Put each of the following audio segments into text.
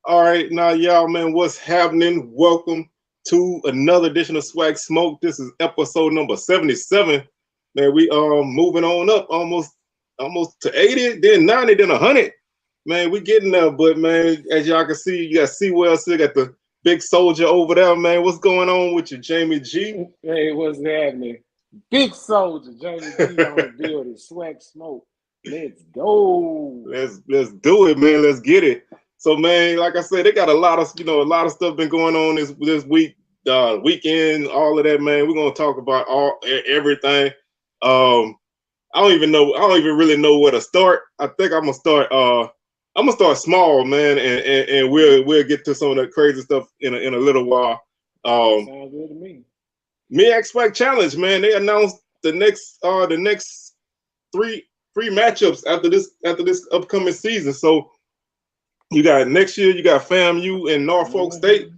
All right, now y'all, man, what's happening? Welcome to another edition of Swag Smoke. This is episode number 77. Man, we moving on up almost to 80, then 90, then 100. Man, we getting there, but man, as y'all can see, you got Sewell still got the big soldier over there, man. What's going on with you, Jamie G? Hey, what's happening? Big soldier, Jamie G on the building. Swag Smoke. Let's go. Let's do it, man. Let's get it. So, man, like I said, they got a lot of stuff been going on this week, weekend, all of that, man. We're gonna talk about everything. I don't even really know where to start. I think I'm gonna start small, man, and we'll get to some of that crazy stuff in a little while. Sounds good to me. Non-SWAC Challenge, man. They announced the next three matchups after this upcoming season. So you got next year, you got FAMU and Norfolk State.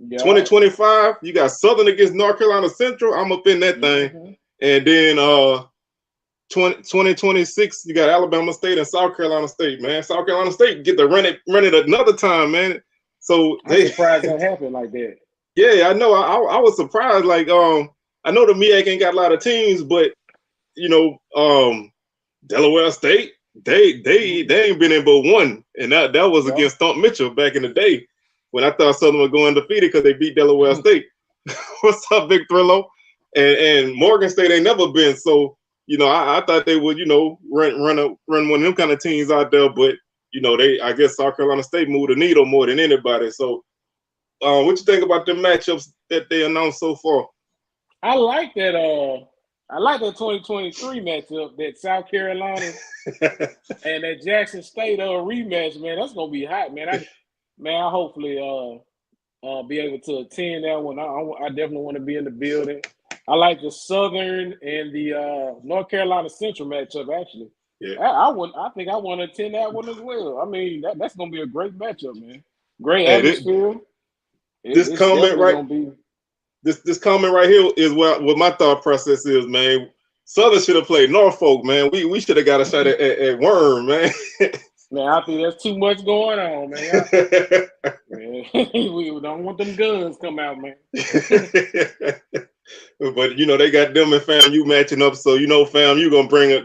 Yeah. 2025, you got Southern against North Carolina Central. I'm up in that thing. And then 2026, you got Alabama State and South Carolina State, man. South Carolina State get to run it another time, man. So I'm surprised that happened like that. Yeah, I know. I was surprised. Like, I know the MEAC ain't got a lot of teams, but Delaware State, they ain't been in but one, and that was against Stump Mitchell back in the day when I thought Southern was going undefeated because they beat Delaware State. What's up, Big Thrillo? And Morgan State ain't never been. So I thought they would run one of them kind of teams out there, but I guess South Carolina State moved the needle more than anybody. So. What you think about the matchups that they announced so far? I like that. I like that 2023 matchup, that South Carolina and that Jackson State rematch. Man, that's gonna be hot, man. I hopefully be able to attend that one. I definitely want to be in the building. I like the Southern and the North Carolina Central matchup. Actually, yeah, I think I want to attend that one as well. I mean, that's gonna be a great matchup, man. Great atmosphere. This comment right here is what my thought process is, man. Southern should have played Norfolk, man. We should have got a shot at Worm, man. Man, I think there's too much going on, man. We don't want them guns come out, man. But they got them and FAMU matching up, so FAMU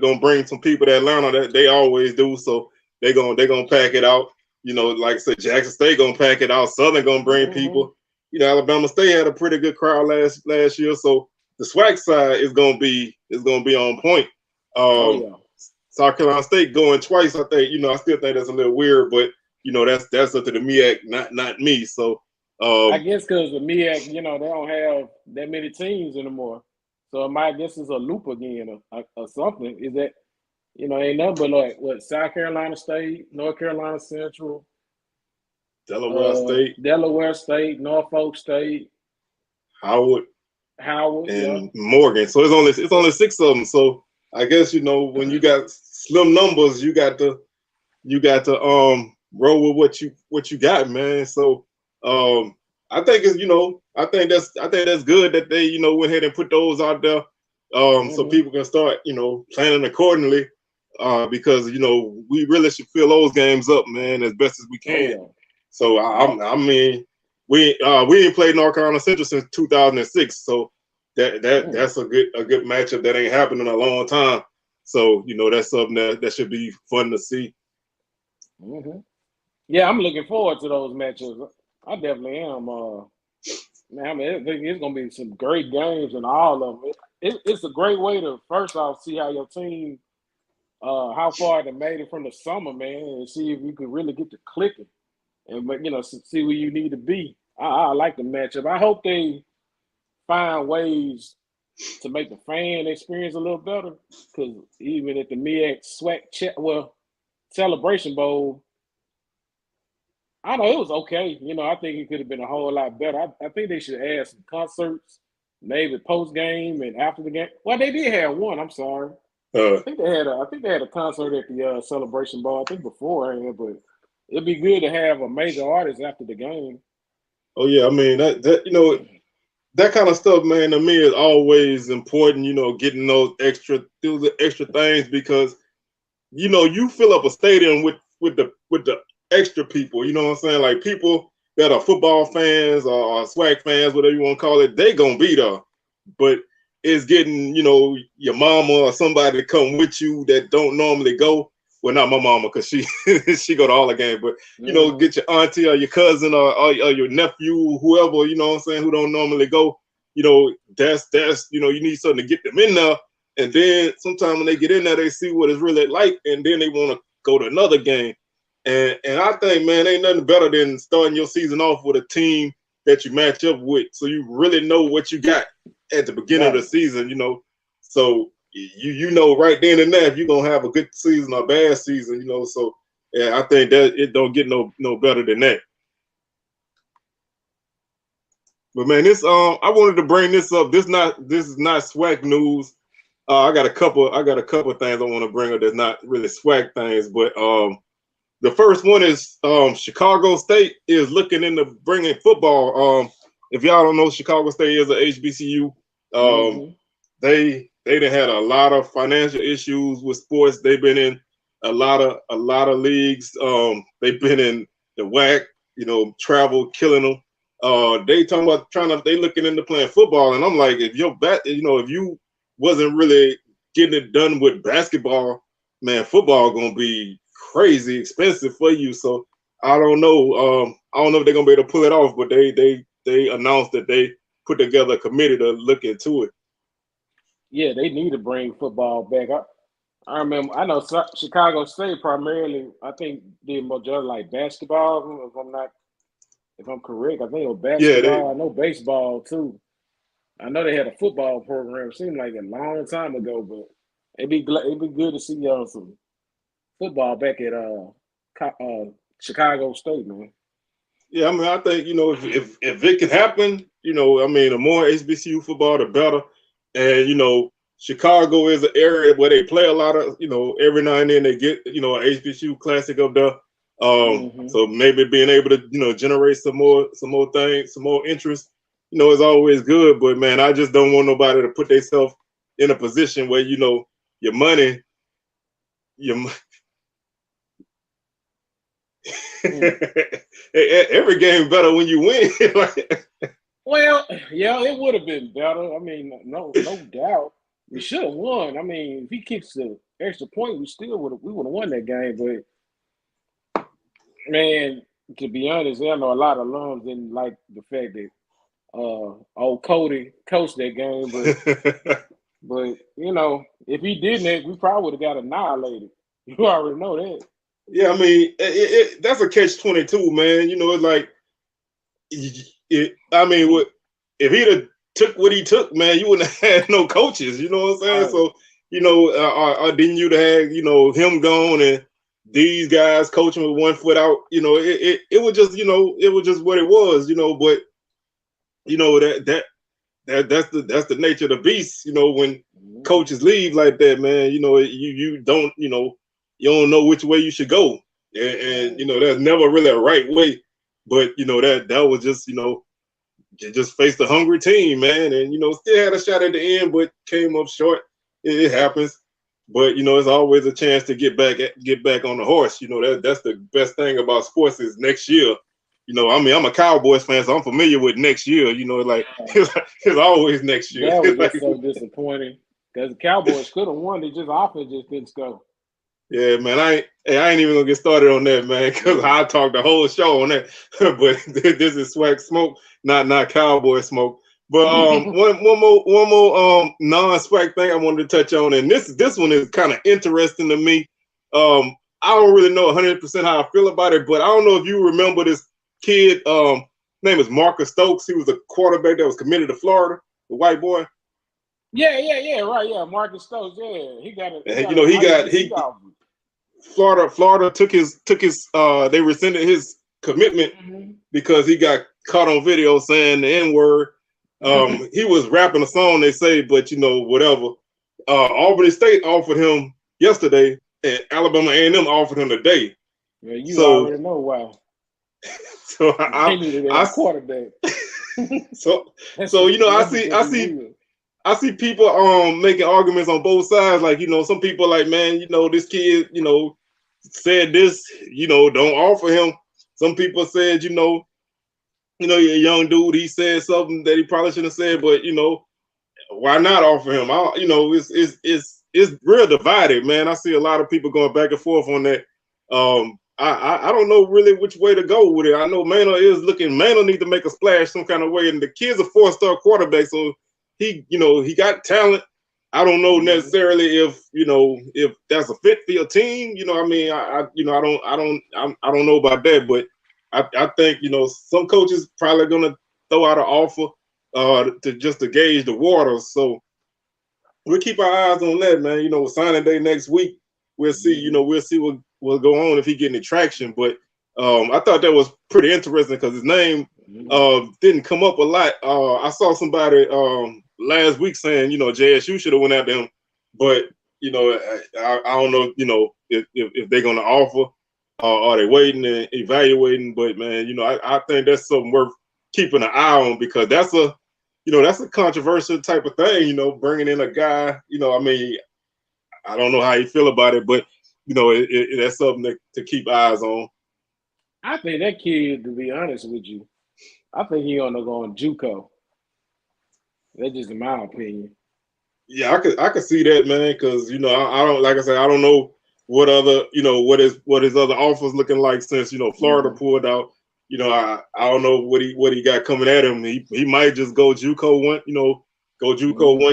gonna bring some people to Atlanta that they always do. So they gonna pack it out. Like I said, Jackson State gonna pack it out. Southern gonna bring people. Alabama State had a pretty good crowd last year, so the SWAC side is gonna be on point. South Carolina State going twice, I think. I still think that's a little weird, but that's up to the MEAC, not me. So I guess because the MEAC, they don't have that many teams anymore. So my guess is a loop again or something. Is that ain't nothing but like what South Carolina State, North Carolina Central, Delaware State, Norfolk State, Howard, and Morgan. So it's only 6 of them. So I guess when you got slim numbers, you got to roll with what you got, man. So I think that's good that they went ahead and put those out there so people can start planning accordingly. Because we really should fill those games up, man, as best as we can. So I mean, we ain't played North Carolina Central since 2006, so that's a good matchup that ain't happened in a long time. So that's something that should be fun to see. Yeah, I'm looking forward to those matchups. I definitely am. Man, I mean, it's gonna be some great games in all of them. It's a great way to first off see how your team. How far they made it from the summer, man, and see if you could really get to clicking, and see where you need to be. I like the matchup. I hope they find ways to make the fan experience a little better. Because even at the MEAC SWAC Celebration Bowl, I know it was okay. I think it could have been a whole lot better. I think they should add some concerts, maybe post game and after the game. Well, they did have one. I'm sorry. I think they had a concert at the Celebration Bowl. I think beforehand, but it'd be good to have a major artist after the game. Oh yeah, I mean that kind of stuff, man. To me, is always important. Getting those extra things because you fill up a stadium with the extra people, you know what I'm saying? Like people that are football fans or SWAC fans, whatever you want to call it, they gonna be there. But it's getting, you know, your mama or somebody to come with you that don't normally go. Well, not my mama, because she she go to all the games, but you know, get your auntie or your cousin or your nephew, whoever, you know what I'm saying, who don't normally go. You know, that's you know, you need something to get them in there. And then sometimes when they get in there, they see what it's really like, and then they want to go to another game. And I think, man, ain't nothing better than starting your season off with a team that you match up with, so you really know what you got at the beginning of the season, you know. So you know right then and there if you're gonna have a good season or a bad season, you know. So yeah, I think that it don't get no better than that. But man, this I wanted to bring this up. This is not SWAC news. I got a couple things I want to bring up that's not really SWAC things, but the first one is Chicago State is looking into bringing football. If y'all don't know, Chicago State is a HBCU. They done had a lot of financial issues with sports. They've been in a lot of leagues. They've been in the WAC, you know, travel killing them. They talking about they looking into playing football, and I'm like, if you wasn't really getting it done with basketball, man, football gonna be crazy expensive for you. So I don't know. I don't know if they're gonna be able to pull it off, but they announced that they put together a committee to look into it. Yeah, they need to bring football back. I remember. I know Chicago State primarily. I think did majority like basketball. If I'm correct, I think it was basketball. I know baseball too. I know they had a football program. It seemed like a long time ago, but it'd be good to see some football back at Chicago State, man. Yeah, I mean, I think, you know, if it can happen, you know, I mean, the more HBCU football, the better. And, you know, Chicago is an area where they play a lot of, you know, every now and then they get, you know, an HBCU classic up there. So maybe being able to, you know, generate some more things, some more interest, you know, is always good. But man, I just don't want nobody to put themselves in a position where, you know, your money every game better when you win. Well, yeah, it would have been better. I mean, no doubt. We should have won. I mean, if he kicks the extra point, we would have won that game. But man, to be honest, I know a lot of alums didn't like the fact that old Cody coached that game, but you know, if he didn't, we probably would have got annihilated. You already know that. Yeah, I mean, that's a catch-22, man. You know, it's like, I mean, if he'd have took what he took, man, you wouldn't have had no coaches. You know what I'm saying? Right. So, you know, didn't you have, you know, him gone and these guys coaching with one foot out? You know, it was just, you know, it was just what it was. You know, but you know that's the nature of the beast. You know, when coaches leave like that, man, you know, you don't, you know. You don't know which way you should go, and you know there's never really a right way. But you know that was just, you know, just faced a hungry team, man, and you know still had a shot at the end, but came up short. It happens, but you know it's always a chance to get back on the horse. You know that's the best thing about sports is next year. You know, I mean, I'm a Cowboys fan, so I'm familiar with next year. You know, like it's always next year. That was just so disappointing because the Cowboys could have won. They just offense just didn't go. Yeah, man, I ain't even gonna get started on that, man, because I talked the whole show on that. But this is SWAC smoke, not Cowboy smoke. But one more non-SWAC thing I wanted to touch on, and this one is kind of interesting to me. I don't really know 100% how I feel about it, but I don't know if you remember this kid. Name is Marcus Stokes. He was a quarterback that was committed to Florida, the white boy. Yeah, right, yeah, Marcus Stokes. Yeah, he got it. You know, Florida took his they rescinded his commitment because he got caught on video saying the N-word. He was rapping a song, they say, but you know, whatever. Albany State offered him yesterday, and Alabama A&M offered him today. Yeah, you already know why. So I needed a quarterback. so you know, I see people making arguments on both sides. Like, you know, some people like, man, you know, this kid, you know, said this, don't offer him. Some people said, you're a young dude. He said something that he probably shouldn't have said, but why not offer him? It's real divided, man. I see a lot of people going back and forth on that. I don't know really which way to go with it. I know Manor need to make a splash some kind of way, and the kid's a 4-star quarterback, so he got talent. I don't know necessarily if that's a fit for your team. I don't know about that, but I think some coaches probably gonna throw out an offer to gauge the waters. So we'll keep our eyes on that, man. Signing day next week, we'll see. We'll see what will go on if he get any traction. But I thought that was pretty interesting because his name didn't come up a lot. I saw somebody last week saying, JSU should have went after him, but I don't know, if they're gonna offer or are they waiting and evaluating. But man, I think that's something worth keeping an eye on because that's a controversial type of thing. Bringing in a guy. I don't know how you feel about it, but that's something to keep eyes on. I think that kid, to be honest with you, I think he ought to go on JUCO. That's just in my opinion. Yeah, I could see that, man, because I don't, like I said, I don't know what other what his other offers looking like since Florida pulled out. I don't know what he got coming at him. He might just go JUCO one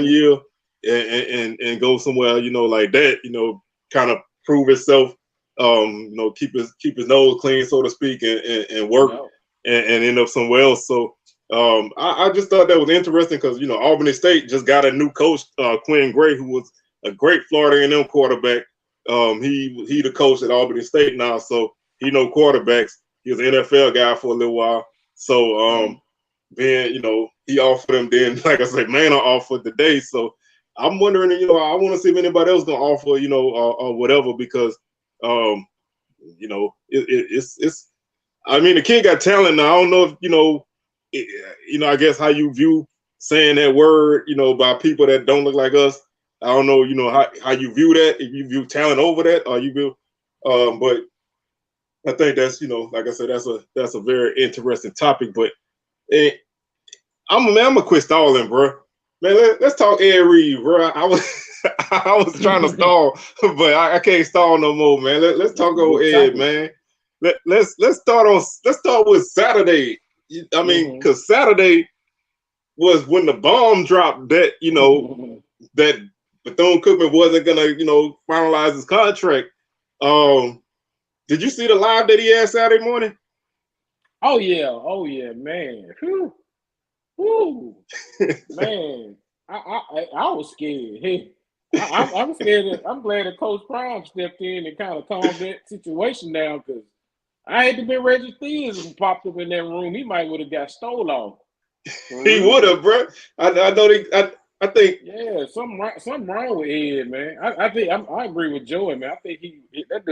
year and go somewhere like that. Kind of prove himself. Keep his nose clean, so to speak, and work and end up somewhere else. So. I just thought that was interesting because Albany State just got a new coach, Quinn Gray, who was a great Florida A&M quarterback. He the coach at Albany State now, so he know quarterbacks. He was an NFL guy for a little while. So then he offered him. Then, like I said, Manor offered today. So I'm wondering, I want to see if anybody else gonna offer, or whatever, because it's. I mean, the kid got talent now. I don't know if I guess how you view saying that word, by people that don't look like us. I don't know, how you view that, if you view talent over that, or you view, but I think that's, like I said, that's a very interesting topic. But I'm gonna quit stalling, bro. Man, let's talk Ed Reed, bro. I was trying to stall, but I can't stall no more, man. Let's talk old Ed, man. Let's start with Saturday. I mean, because Saturday was when the bomb dropped that, that Bethune-Cookman wasn't going to, finalize his contract. Did you see the live that he had Saturday morning? Oh, yeah, man. Whew. Man, I was scared. Hey, I'm scared. I'm glad that Coach Prime stepped in and kind of calmed that situation down because I had to be Reggie Theus who popped up in that room. He might would have got stole off. He would have, bro. I know. I think. Yeah, something wrong with Ed, man. I think I agree with Joey, man. I think that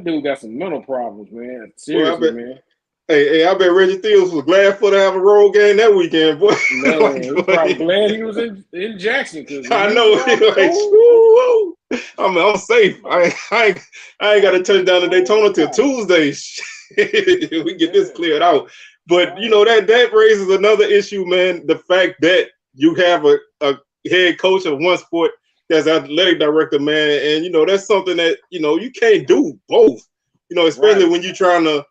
dude got some mental problems, man. Seriously, man. Hey, I bet Reggie Theus was glad for to have a road game that weekend, boy. Man, he's probably glad he was in Jackson. I know. I'm safe. I ain't got to touch down to Daytona till Tuesday. We get this cleared out. But that raises another issue, man. The fact that you have a head coach of one sport that's athletic director, man, and that's something that you can't do both. Especially when you're trying to.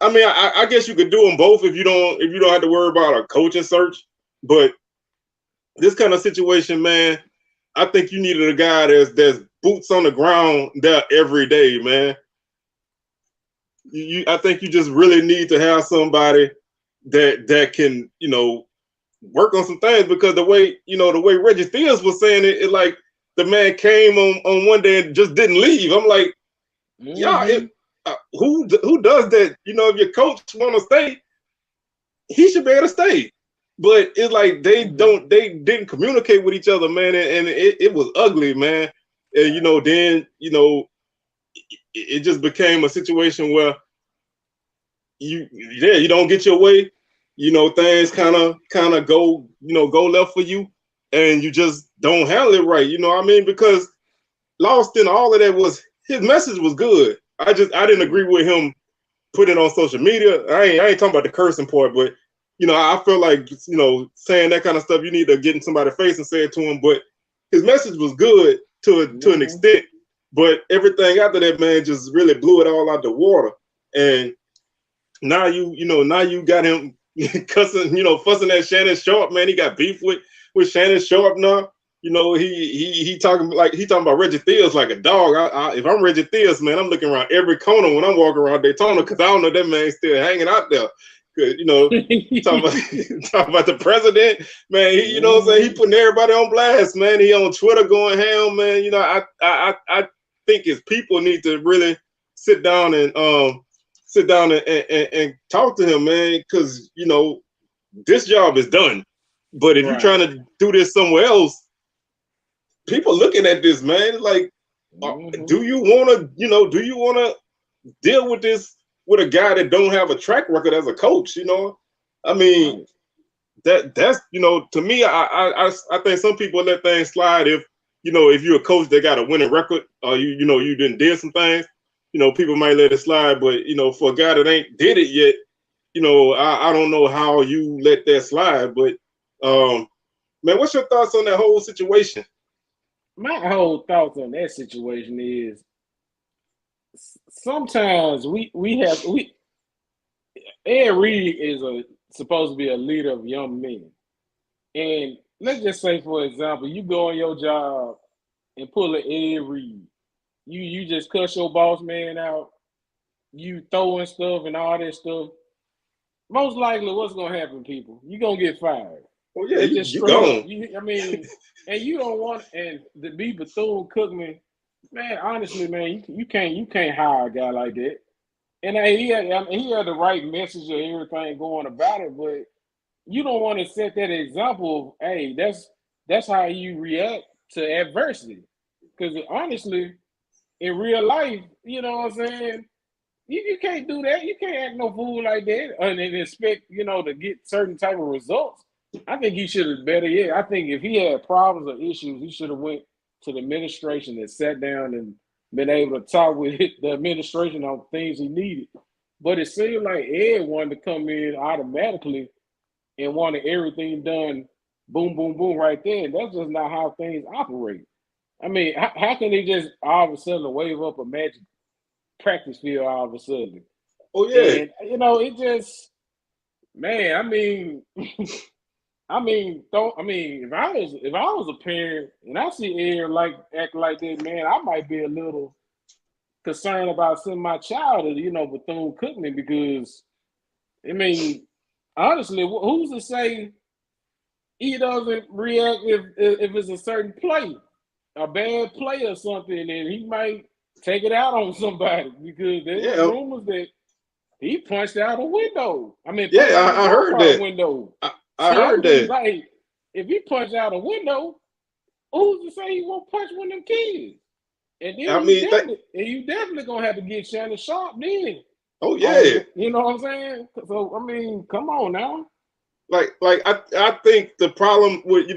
I mean, I guess you could do them both if you don't have to worry about a coaching search. But this kind of situation, man, I think you needed a guy that's boots on the ground there every day, man. I think you just really need to have somebody that can work on some things, because the way Reggie Theus was saying it like the man came on one day and just didn't leave. I'm like, who does that? If your coach want to stay, he should be able to stay. But it's like they didn't communicate with each other, man, and it was ugly, man. And then it just became a situation where you don't get your way. Things kind of go left for you, and you just don't handle it right. Because lost in all of that was his message was good. I didn't agree with him putting it on social media. I ain't talking about the cursing part, but I feel like saying that kind of stuff, you need to get in somebody's face and say it to him. But his message was good to an extent, but everything after that, man, just really blew it all out the water. And now you got him cussing, fussing at Shannon Sharp, man. He got beef with Shannon Sharp now. He talking about Reggie Theus like a dog. If I'm Reggie Theus, man, I'm looking around every corner when I'm walking around Daytona because I don't know that man's still hanging out there. Talking about the president, man. He, what I'm saying, he putting everybody on blast, man. He on Twitter going ham, man. I think his people need to really sit down and talk to him, man, because this job is done. But if you're trying to do this somewhere else, people looking at this, man, like, do you want to deal with this with a guy that don't have a track record as a coach? I mean, that's to me, I think some people let things slide if you're a coach that got a winning record, or you didn't did some things, people might let it slide. But for a guy that ain't did it yet, I don't know how you let that slide. But man, what's your thoughts on that whole situation? My whole thoughts on that situation is sometimes Ed Reed is supposed to be a leader of young men. And let's just say, for example, you go on your job and pull an Ed Reed. You just cuss your boss man out. You throwing stuff and all that stuff. Most likely, what's going to happen, people? You're going to get fired. Oh, yeah, you gone. And you don't want and to be Bethune-Cookman, man, honestly, man, you can't hire a guy like that. And he had the right message and everything going about it, but you don't want to set that example of, hey, that's how you react to adversity. Because honestly, in real life, you know what I'm saying, you can't do that. You can't act no fool like that and expect, to get certain type of results. I think he should have better yet. I think if he had problems or issues, he should have went to the administration and sat down and been able to talk with the administration on things he needed. But it seemed like Ed wanted to come in automatically and wanted everything done boom, boom, boom right there. And that's just not how things operate. I mean, how can they just all of a sudden wave up a magic practice field all of a sudden? Oh, yeah. And, it just, man, I mean, if I was a parent and I see Ed act like that, man, I might be a little concerned about sending my child to Bethune-Cookman because, I mean, honestly, who's to say he doesn't react if it's a certain play, a bad play or something, and he might take it out on somebody because there's rumors that he punched out a window. I mean, I heard that. Window. I heard that. Like, if he punch out a window, who's to say he won't punch one of them kids? And then you definitely gonna have to get Shannon Sharp then. Oh yeah. You know what I'm saying? So I mean, come on now. Like I think the problem with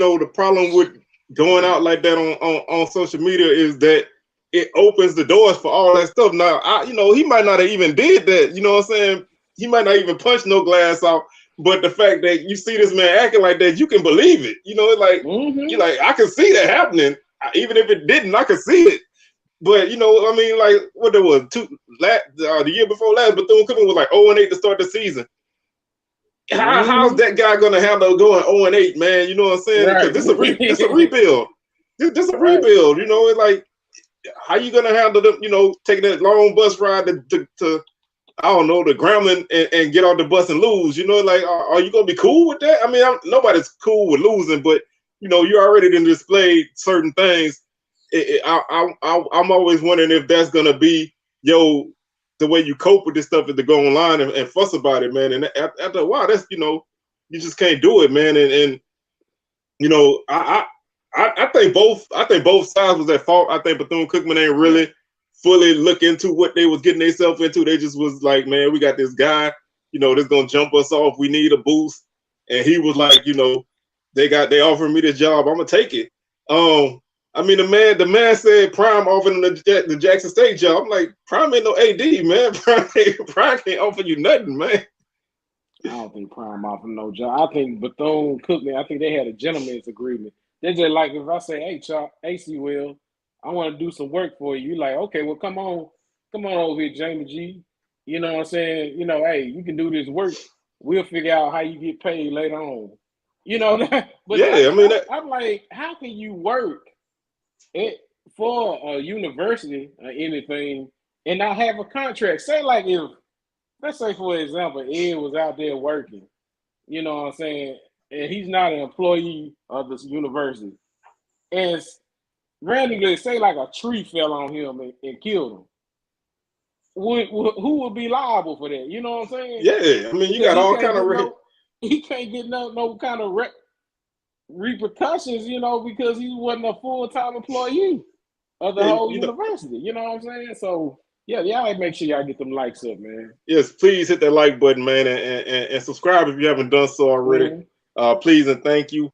going out like that on social media is that it opens the doors for all that stuff. Now he might not have even did that. You know what I'm saying? He might not even punch no glass out. But the fact that you see this man acting like that, you can believe it. It's like you're like, I can see that happening. Even if it didn't, I can see it. But I mean, like what there was the year before last, Bethune-Cookman was like 0-8 to start the season. How's that guy gonna handle going 0-8, man? You know what I'm saying? Right. Because this a rebuild. This a rebuild. It's like, how you gonna handle them? Taking that long bus ride to I don't know, the Grambling and get off the bus and lose. Like, are you gonna be cool with that? I mean, nobody's cool with losing, but you already done displayed certain things. I'm always wondering if that's gonna be the way you cope with this stuff is to go online and fuss about it, man. And after a while, that's you just can't do it, man. And I think both sides was at fault. I think Bethune-Cookman ain't really fully look into what they was getting themselves into. They just was like, man, we got this guy, that's gonna jump us off. We need a boost. And he was like, they offering me this job, I'm gonna take it. I mean, the man said Prime offering him the Jackson State job. I'm like, Prime ain't no AD, man. Prime can't offer you nothing, man. I don't think Prime offered no job. I think Bethune-Cookman, I think they had a gentleman's agreement. They're just like, if I say, hey, Chuck, AC Will, I want to do some work for you. You're like, okay, well, come on over here, Jamie G. You know what I'm saying? You know, hey, you can do this work. We'll figure out how you get paid later on. You know, but yeah, I'm like, how can you work for a university or anything and not have a contract? Say like if, let's say for example, Ed was out there working, you know what I'm saying, and he's not an employee of this university, and randomly say like a tree fell on him and killed him. Who would be liable for that? You know what I'm saying? Yeah, I mean, you got all kind of he can't get no kind of repercussions, you know, because he wasn't a full-time employee of the whole university. You know what I'm saying? So yeah, y'all make sure y'all get them likes up, man. Yes, please hit that like button, man, and subscribe if you haven't done so already. Please and thank you.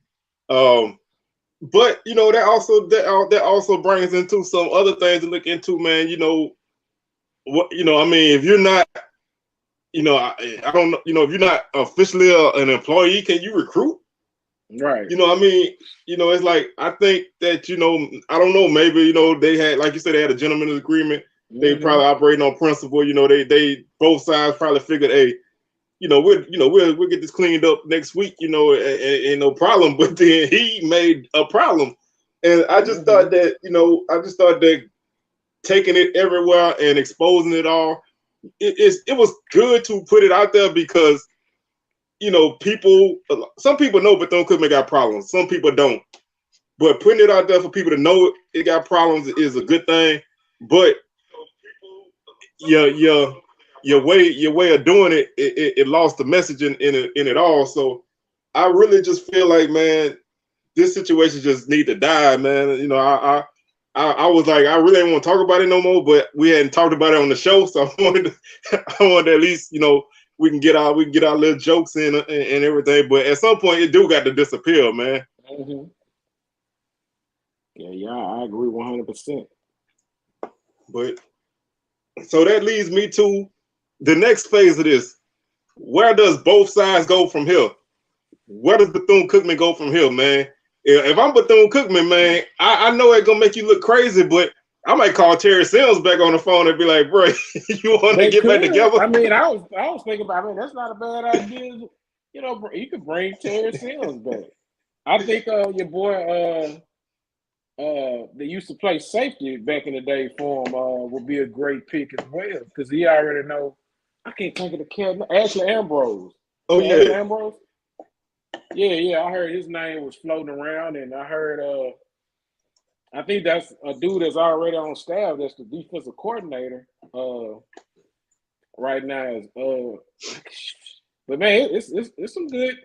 But you know, that also brings into some other things to look into, man. You know, what, you know, I mean, if you're not, you know, I don't know, you know, if you're not officially an employee, can you recruit? Right. You know, I mean, you know, it's like, I think that, you know, I don't know, maybe, you know, they had, like you said, they had a gentleman's agreement. They probably operating on principle. You know, they both sides probably figured, hey, we'll get this cleaned up next week. You know, ain't no problem. But then he made a problem, and I just thought that, you know, taking it everywhere and exposing it all, it was good to put it out there because, you know, some people know Bethune-Cookman got problems. Some people don't. But putting it out there for people to know it got problems is a good thing. But your way of doing it lost the message in it all. So I really just feel like, man, this situation just need to die, man. You know, I was like, I really didn't want to talk about it no more, but we hadn't talked about it on the show, so I wanted to at least, you know, we can get our little jokes in and everything. But at some point, it do got to disappear, man. Yeah, I agree 100%. But so that leads me to the next phase of this. Where does both sides go from here? Where does Bethune-Cookman go from here, man? If I'm Bethune-Cookman, man, I know it's gonna make you look crazy, but I might call Terry Sims back on the phone and be like, bro, you want to get back together? I mean, I was thinking about, I mean, that's not a bad idea. You know, you could bring Terry Sims back. I think your boy that used to play safety back in the day for him would be a great pick as well, because he already know. I can't think of the cat. Ashley Ambrose. Oh, yeah. Ashley Ambrose? Yeah. I heard his name was floating around, and I heard I think that's a dude that's already on staff. That's the defensive coordinator right now. But man, it's some good.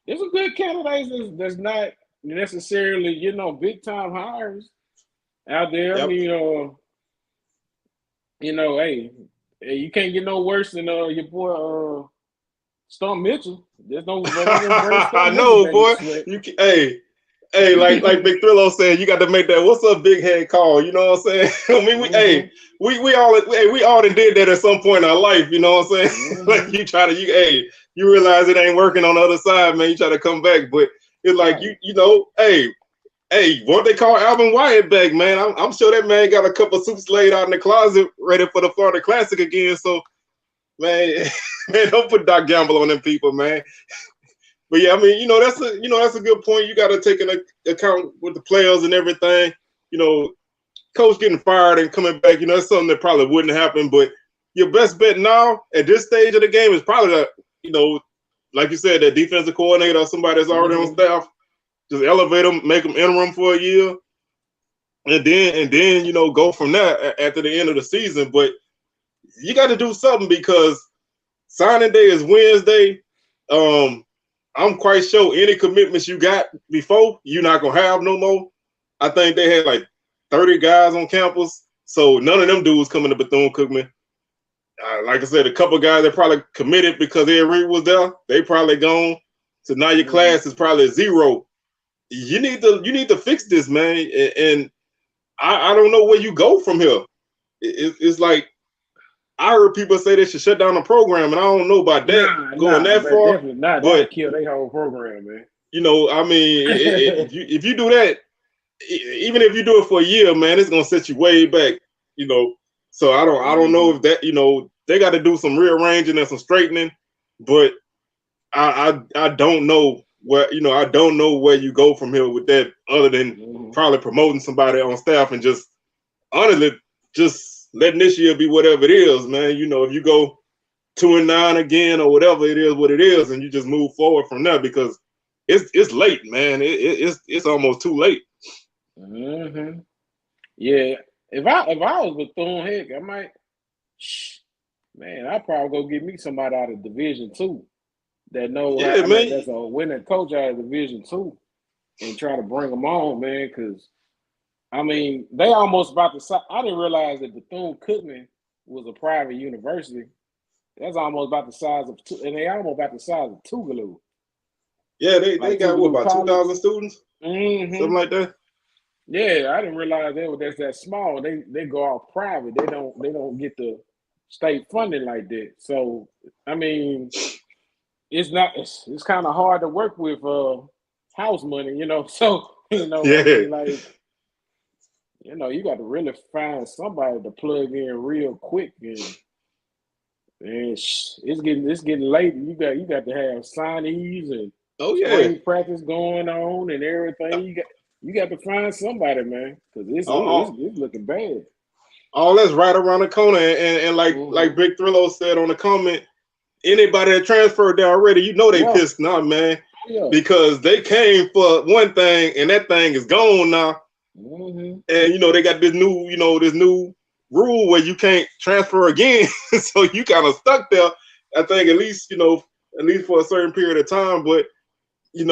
There's some good candidates that's not necessarily, you know, big time hires out there. Yep. I mean, hey, you can't get no worse than your boy Storm Mitchell. There's no. I know, boy. Hey, like Big Thrillo said, you got to make that "What's up, big head" call. You know what I'm saying? I mean, we all did that at some point in our life. You know what I'm saying? Like you realize it ain't working on the other side, man. You try to come back, but it's like you know, hey, won't they call Alvin Wyatt back, man? I'm sure that man got a couple suits laid out in the closet, ready for the Florida Classic again. So, man, don't put Doc Gamble on them people, man. But yeah, I mean, you know, that's a good point. You got to take into account with the players and everything. You know, coach getting fired and coming back, you know, that's something that probably wouldn't happen. But your best bet now at this stage of the game is probably like you said, that defensive coordinator or somebody that's already on staff. Just elevate them, make them interim for a year, and then you know, go from there after the end of the season. But you got to do something because signing day is Wednesday. I'm quite sure any commitments you got before, you're not gonna have no more. I think they had like 30 guys on campus, so none of them dudes coming to Bethune-Cookman. Like I said, a couple guys that probably committed because Ed Reed was there. They probably gone. So now your class is probably zero. you need to fix this, man. And I don't know where you go from here. It's like I heard people say they should shut down the program, and I don't know about that going that far. Definitely not. But That'll kill their whole program, man. I mean, if you do that, even if you do it for a year, man, it's gonna set you way back. So I don't know if that they got to do some rearranging and some straightening, but I don't know where I don't know where you go from here with that, other than probably promoting somebody on staff and just honestly just letting this year be whatever it is, man. If you go 2-9 again or whatever it is, what it is, and you just move forward from there, because it's late, man. It's almost too late. Mm-hmm. Yeah, if I was Bethune, heck, I might. Man, I'd probably go get me somebody out of Division II that knows. Yeah, man. That's a winning coach out of Division II, and try to bring them on, man. Because I mean, they almost about the. I didn't realize that Bethune-Cookman was a private university. That's almost about the size of, and they almost about the size of Tougaloo. Yeah, they got what, about 2,000 students, something like that. Yeah, I didn't realize that's that small. They go out private. They don't get the state funding like that. So I mean, it's kind of hard to work with house money, So Yeah. I mean, like, you got to really find somebody to plug in real quick, and it's getting late. You got to have signees and spring practice going on and everything. You got to find somebody, man, because it's looking bad. All that's right around the corner, and like Big Thrillo said on the comment, anybody that transferred there already, they pissed now, man, because they came for one thing and that thing is gone now, and they got this new rule where you can't transfer again, so you kind of stuck there. I think at least for a certain period of time, but I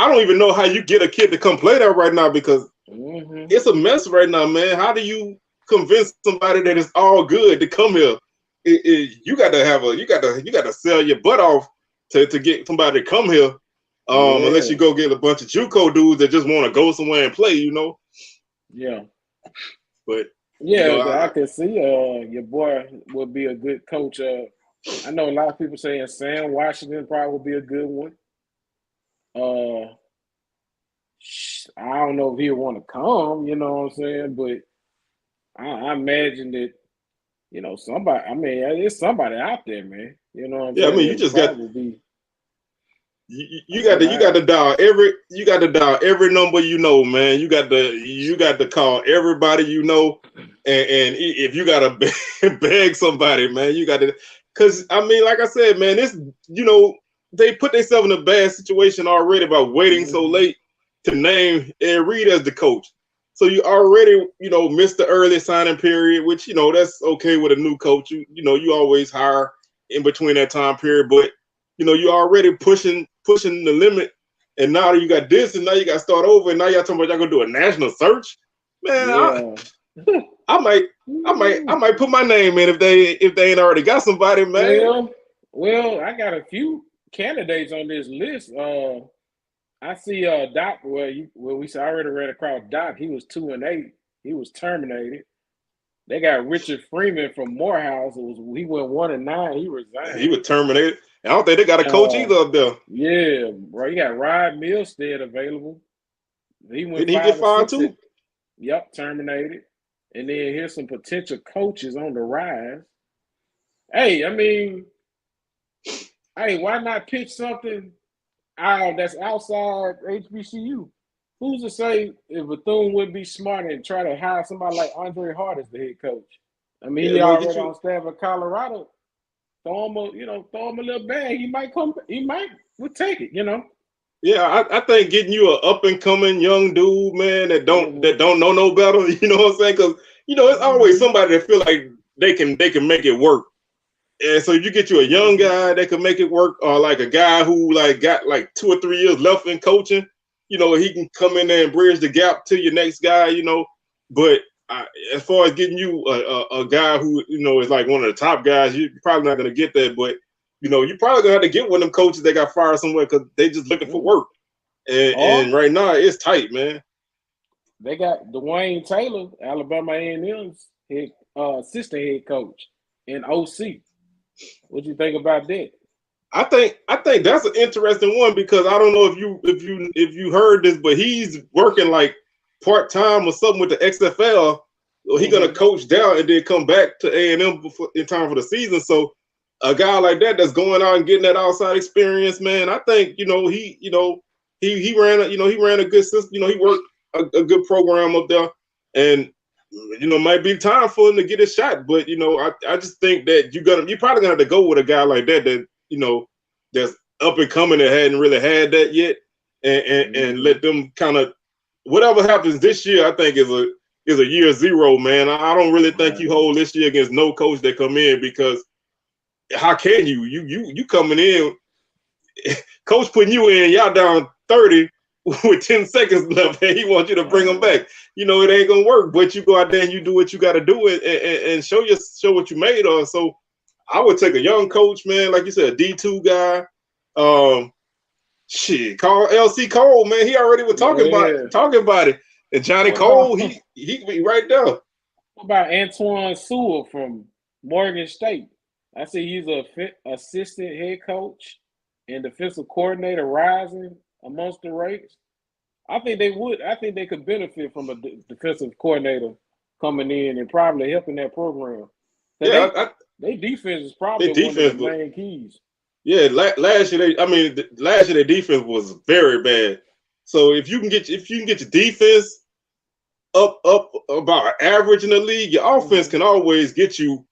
don't even know how you get a kid to come play there right now, because it's a mess right now, man. How do you convince somebody that it's all good to come here? You got to sell your butt off to get somebody to come here. Unless you go get a bunch of JUCO dudes that just want to go somewhere and play, Yeah. But I can see your boy would be a good coach. I know a lot of people saying Sam Washington probably would be a good one. I don't know if he'll want to come, you know what I'm saying? But I imagine that, somebody. I mean, there's somebody out there, man. You know what I'm saying? I mean, you just got. You got to dial every number, man. You got to call everybody, and if you got to beg somebody, man, you got to, because I mean, like I said, man, this, they put themselves in a bad situation already by waiting so late to name Ed Reed as the coach. So you already, missed the early signing period, which, that's okay with a new coach. You always hire in between that time period, but you already pushing the limit, and now you got this, and now you got to start over, and now y'all talking about y'all gonna do a national search, man. I might put my name in if they ain't already got somebody, man. Well, I got a few candidates on this list. I see Doc. We already read across Doc. He was 2-8. He was terminated. They got Richard Freeman from Morehouse. He went 1-9. He resigned. He was terminated. I don't think they got a coach either up there. Yeah, bro. You got Rod Milstead available. Did he get fired too? Yep, terminated. And then here's some potential coaches on the rise. Hey, I mean, why not pitch something that's outside HBCU? Who's to say if Bethune wouldn't be smart and try to hire somebody like Andre Hart as the head coach? I mean, he already on staff at Colorado. Throw him a little bag. He would take it, Yeah, I think getting you an up and coming young dude, man, that don't know no better. You know what I'm saying? Because it's always somebody that feel like they can make it work. And so if you get you a young guy that can make it work, or like a guy who got 2 or 3 years left in coaching, he can come in there and bridge the gap to your next guy. But as far as getting you a guy who is like one of the top guys, you're probably not going to get that. But you're probably going to have to get one of them coaches that got fired somewhere because they just looking for work. and right now it's tight, man. They got Dwayne Taylor, Alabama A&M's assistant head coach and OC. What do you think about that? I think that's an interesting one because I don't know if you heard this, but he's working like part-time or something with the XFL. So he's gonna coach down and then come back to A&M in time for the season. So a guy like that's going out and getting that outside experience, man. I think he ran a good system. He worked a good program up there, and might be time for him to get a shot. But I just think that you're probably gonna have to go with a guy like that that's up and coming that hadn't really had that yet, and let them kind of whatever happens this year. I think is a year zero, man. I don't really think you hold this year against no coach that come in because how can you? You coming in, coach putting you in, y'all down 30 with 10 seconds left, and he wants you to bring them back. It ain't gonna work. But you go out there and you do what you got to do and show what you made of. So I would take a young coach, man, like you said, a D2 guy. Call LC Cole, man. He already was talking about it. And Johnny Cole, he be right there. What about Antoine Sewell from Morgan State? I see he's a assistant head coach and defensive coordinator rising amongst the ranks. I think they could benefit from a defensive coordinator coming in and probably helping that program. Yeah, their defense is probably one of the main keys. Yeah, last year their defense was very bad. So if you can get your defense up about average in the league, your offense can always get you,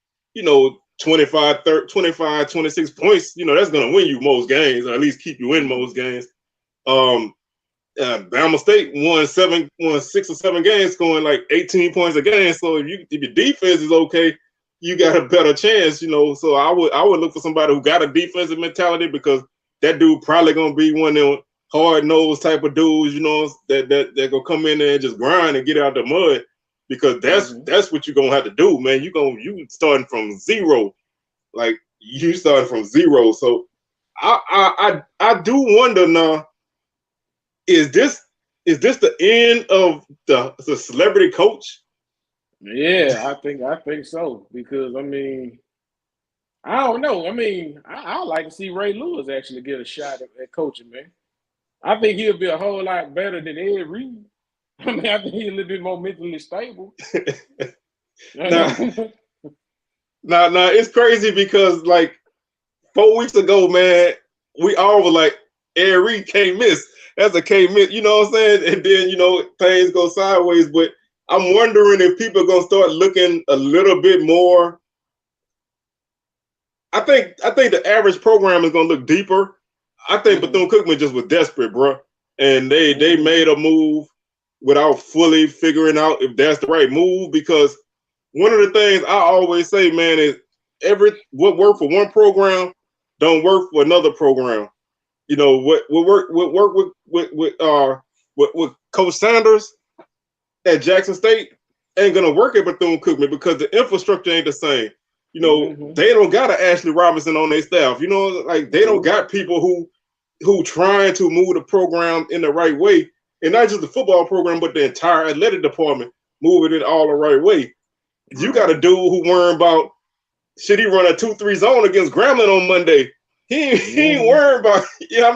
25, 26 points. That's gonna win you most games, or at least keep you in most games. Bama State won 6 or 7 games, scoring like 18 points a game. So if your defense is okay, you got a better chance, So I would look for somebody who got a defensive mentality because that dude probably gonna be one of them hard-nosed type of dudes, that gonna come in there and just grind and get out the mud because that's what you're gonna have to do, man. You starting from zero, like you starting from zero. So I do wonder now, is this the end of the celebrity coach? Yeah, I think so because I don't know. I like to see Ray Lewis actually get a shot at coaching, man. I think he'll be a whole lot better than Ed Reed. I think he's a little bit more mentally stable. Now, it's crazy because like 4 weeks ago, man, we all were like, Ed Reed can't miss. That's a can't miss, you know what I'm saying? And then, things go sideways. But I'm wondering if people are going to start looking a little bit more. I think the average program is going to look deeper. I think Bethune-Cookman just was desperate, bro. And they made a move without fully figuring out if that's the right move because one of the things I always say, man, is what worked for one program don't work for another program. What work with Coach Sanders at Jackson State ain't gonna work at Bethune-Cookman because the infrastructure ain't the same. They don't got an Ashley Robinson on their staff. They don't got people who trying to move the program in the right way, and not just the football program, but the entire athletic department moving it all the right way. You got a dude who worrying about should he run a 2-3 zone against Grambling on Monday. He ain't worried about.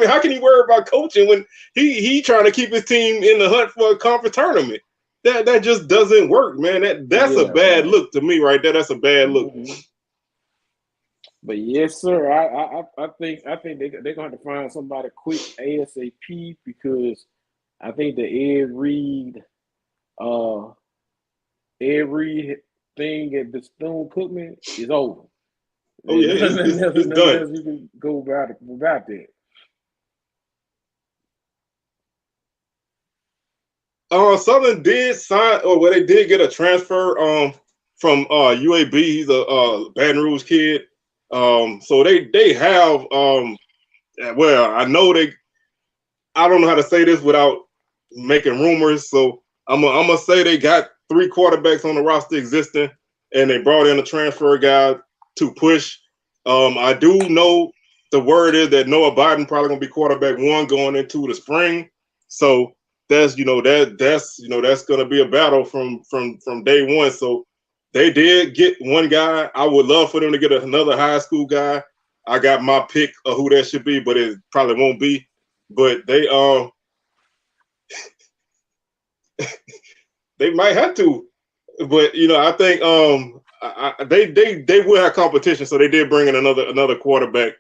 How can he worry about coaching when he trying to keep his team in the hunt for a conference tournament? That just doesn't work, man. That's a bad look to me, right there. That's a bad look. But yes, sir. I think they're going to find somebody quick ASAP because I think the Ed Reed thing at Bethune-Cookman is over. Oh yeah, it's done. You can go about that. Southern did sign, they did get a transfer from UAB. He's a Baton Rouge kid. So they have I know I don't know how to say this without making rumors. So I'm gonna say they got 3 quarterbacks on the roster existing, and they brought in a transfer guy to push. I do know the word is that Noah Biden probably gonna be quarterback 1 going into the spring. So that's that's gonna be a battle from day one. So they did get one guy. I would love for them to get another high school guy. I got my pick of who that should be, but it probably won't be. But they they might have to. But I think they will have competition. So they did bring in another quarterback.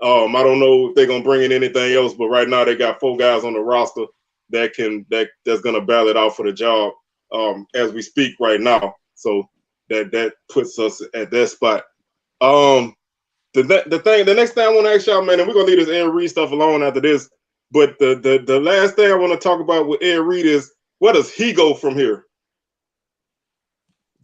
I don't know if they're gonna bring in anything else, but right now they got 4 guys on the roster that's gonna battle it out for the job as we speak right now. So that puts us at that spot. The next thing I want to ask y'all, man, and we're gonna leave this Ed Reed stuff alone after this. But the last thing I want to talk about with Ed Reed is, where does he go from here?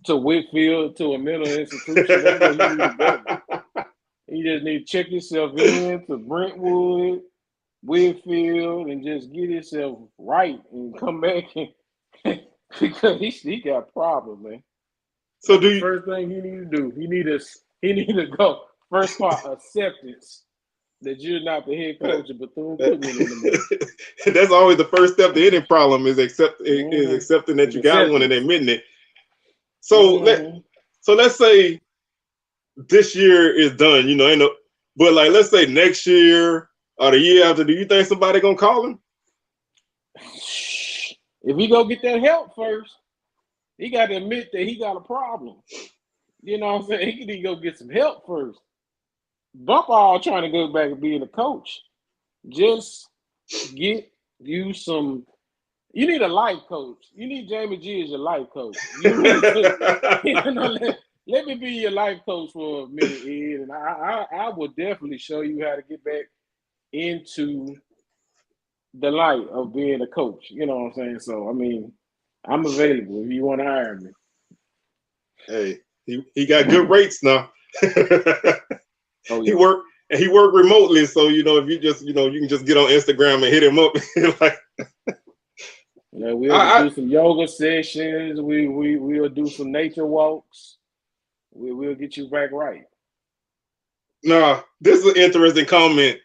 To Whitfield, to a mental institution. That's where you need to go. You just need to check yourself in to Brentwood, Whitfield, and just get yourself right and come back and because he got problems, man. So the first thing he need to do, he need to go first part acceptance that you're not the head coach of Bethune-Cookman anymore. That's always the first step to any problem is accepting that you got one and admitting it. So let's say this year is done, but like let's say next year or the year after, do you think somebody gonna call him? If he go get that help first, he got to admit that he got a problem. You know what I'm saying? He need to go get some help first. Bump all trying to go back and being a coach. Just get you some. You need a life coach. You need Jamie G as your life coach. You need to, let me be your life coach for a minute, Ed, and I will definitely show you how to get back into the light of being a coach. You know what I'm saying? So, I mean, I'm available if you want to hire me. Hey, he got good rates now. Oh, yeah. He worked remotely, so if you just you can just get on Instagram and hit him up. We'll do some yoga sessions. We'll do some nature walks. We'll get you back right. Nah, this is an interesting comment.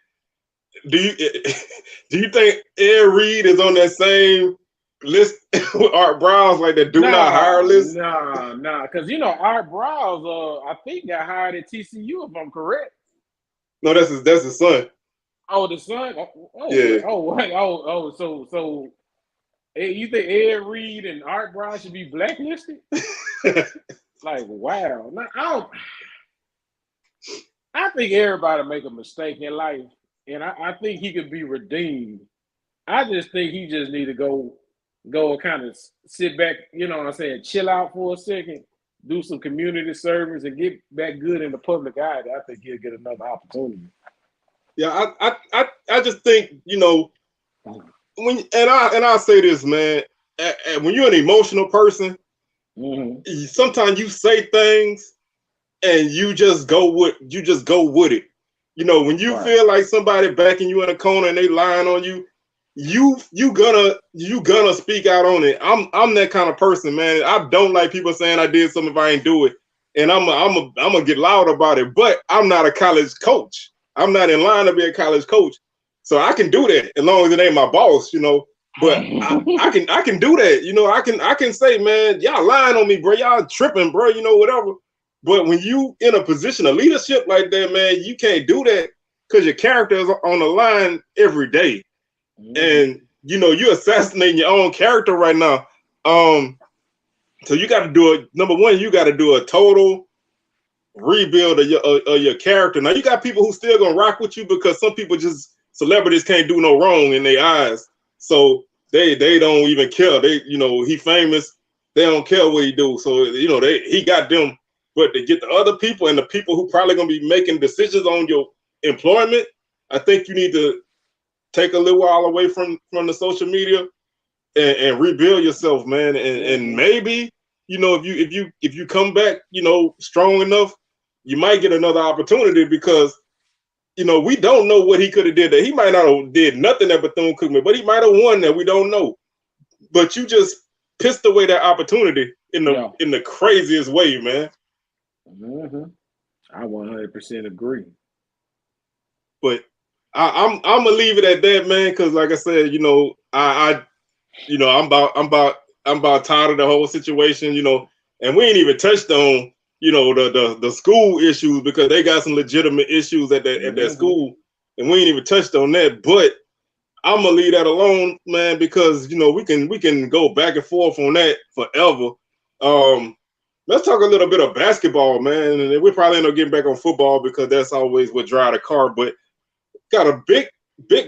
Do you think Ed Reed is on that same list with Art Browse, like the not hire list? Nah, because Art Browse, I think got hired at TCU if I'm correct. No, that's his son. Oh, the son. Yeah. So you think Ed Reed and Art Browse should be blacklisted? Like, wow. Now, I think everybody make a mistake in life, and I think he could be redeemed. I just think he just need to go and kind of sit back, chill out for a second, do some community service, and get back good in the public eye. I think he'll get another opportunity. Yeah, I just think I'll say this, man. When you're an emotional person, sometimes you say things and you just go with it. When you feel like somebody backing you in a corner and they lying on you, you gonna speak out on it. I'm that kind of person, man. I don't like people saying I did something if I ain't do it, and I'm gonna get loud about it. But I'm not a college coach. I'm not in line to be a college coach, so I can do that as long as it ain't my boss, But I can do that, I can say, man, y'all lying on me, bro. Y'all tripping, bro. Whatever. But when you in a position of leadership like that, man, you can't do that because your character is on the line every day. And you're assassinating your own character right now. So you got to do it. Number one, you got to do a total rebuild of your character. Now you got people who still gonna rock with you because some people celebrities can't do no wrong in their eyes. So they don't even care. He famous. They don't care what he do. So he got them. But to get the other people and the people who probably gonna be making decisions on your employment, I think you need to take a little while away from the social media and rebuild yourself, man. And maybe if you come back, strong enough, you might get another opportunity because we don't know what he could have did. That he might not have did nothing at Bethune-Cookman, but he might have won that. We don't know. But you just pissed away that opportunity in the craziest way, man. I 100% agree. But I'm gonna leave it at that, man, because like I said, I'm about tired of the whole situation, and we ain't even touched on, the school issues because they got some legitimate issues at that school, and we ain't even touched on that. But I'm gonna leave that alone, man, because we can go back and forth on that forever. Let's talk a little bit of basketball, man, and we probably end up getting back on football because that's always what drive the car. But got a big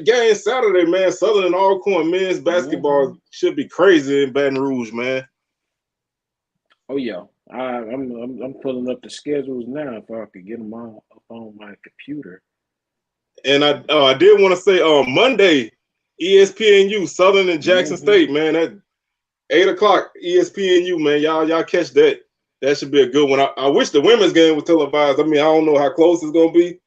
game Saturday, man. Southern and Alcorn men's basketball should be crazy in Baton Rouge, man. Oh yeah, I'm pulling up the schedules now if I could get them all up on my computer. And I did want to say Monday, ESPNU Southern and Jackson State, man. At 8:00 ESPNU, man. Y'all catch that. That should be a good one. I wish the women's game was televised. I mean, I don't know how close it's gonna be,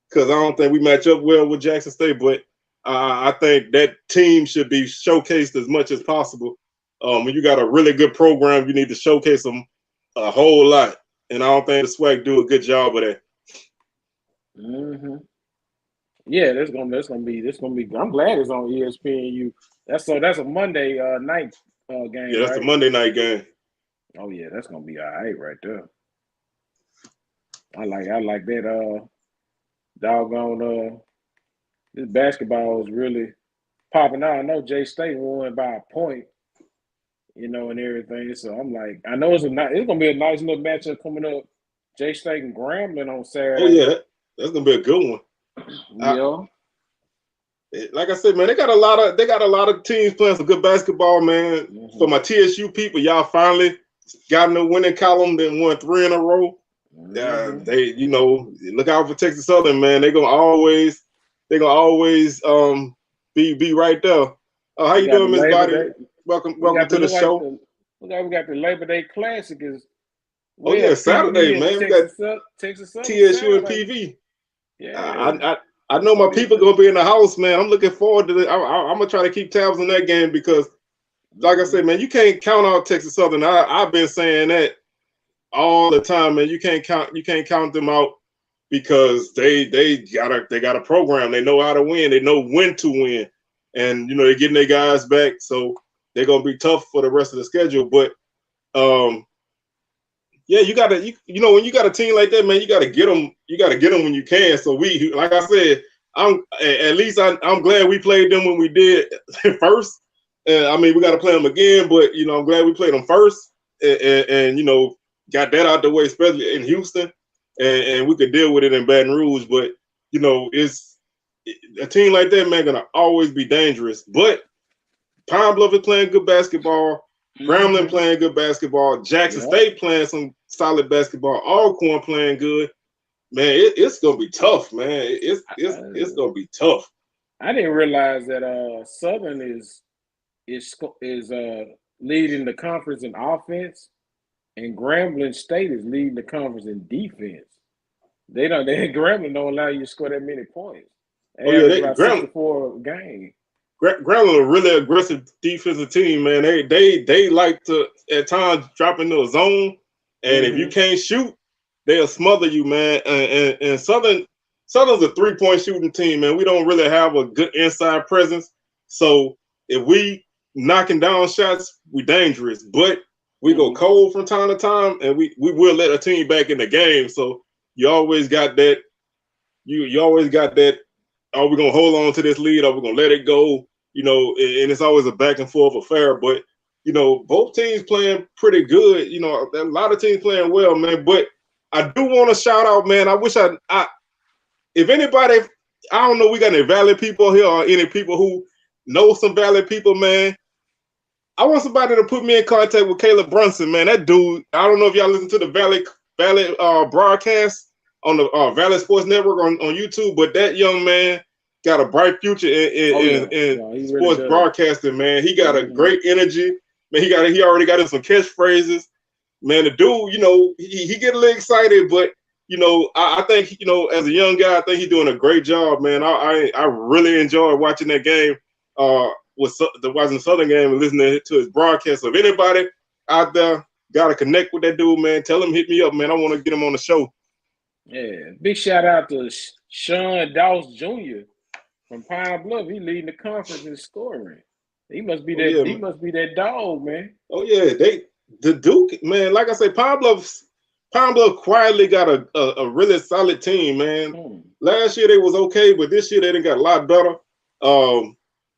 because I don't think we match up well with Jackson State, but I think that team should be showcased as much as possible. When you got a really good program, you need to showcase them a whole lot, and I don't think the SWAC do a good job of that. Yeah, that's gonna be. I'm glad it's on ESPNU. That's a Monday night game. Yeah, that's right? the Monday night game. Oh yeah, that's gonna be all right right there. I like that. Doggone this basketball is really popping out. I know J State won by a point, and everything. So I'm like, I know it's gonna be a nice little matchup coming up. J State and Grambling on Saturday. Oh yeah, that's gonna be a good one. Yeah. Like I said, man, they got a lot of teams playing some good basketball, man. For my TSU people, y'all finally got in the winning column, then won 3 in a row. They, look out for Texas Southern, man. They're gonna always be right there. How you doing, Miss Body? Welcome to the show. We got the Labor Day Classic is. Oh yeah, Saturday, man. We got Texas Southern, TSU and PV. Yeah, I know my people gonna be in the house, man. I'm looking forward to it. I'm gonna try to keep tabs on that game because, like I said, man, you can't count out Texas Southern. I've been saying that all the time, man. You can't count them out because they got a program. They know how to win. They know when to win, and they're getting their guys back, so they're gonna be tough for the rest of the schedule. But yeah, you gotta when you got a team like that, man, you gotta get them. You gotta get them when you can. So we, like I said, I'm glad we played them when we did first. I mean, we got to play them again, but I'm glad we played them first, and got that out the way, especially in Houston, and we could deal with it in Baton Rouge. But it's a team like that, man, gonna always be dangerous. But Pine Bluff is playing good basketball. Grambling playing good basketball. Jackson State playing some solid basketball. Alcorn playing good. Man, it's gonna be tough, man. It's gonna be tough. I didn't realize that Southern is leading the conference in offense, and Grambling State is leading the conference in defense. Grambling don't allow you to score that many points. About 64 a game. Grambling a really aggressive defensive team, man. They like to at times drop into a zone, and if you can't shoot, they'll smother you, man. And Southern's a 3-point shooting team, man. We don't really have a good inside presence, so if we knocking down shots, we dangerous. But we go cold from time to time, and we will let a team back in the game. So you always got that. You always got that. Are we gonna hold on to this lead? Are we gonna let it go? And it's always a back and forth affair. But both teams playing pretty good. A lot of teams playing well, man. But I do want to shout out, man. I wish if anybody, I don't know, we got any Valley people here or any people who know some Valley people, man. I want somebody to put me in contact with Caleb Brunson, man. That dude, I don't know if y'all listen to the Valley broadcast on the Valley Sports Network on YouTube, but that young man got a bright future in sports really broadcasting, man. He got a great energy. Man, he already got in some catchphrases. Man, the dude, he get a little excited, but I think, as a young guy, I think he's doing a great job, man. I really enjoyed watching that game, watching the Southern game and listening to his broadcast. So if anybody out there got to connect with that dude, man, tell him hit me up, man. I want to get him on the show. Yeah, big shout out to Sean Dawes Jr. from Pine Bluff. He leading the conference in scoring. He must be that. He must be that dog, man. Oh yeah, the Duke, man. Like I say, Pine Bluff quietly got a really solid team, man. Last year they was okay, but this year they done got a lot better.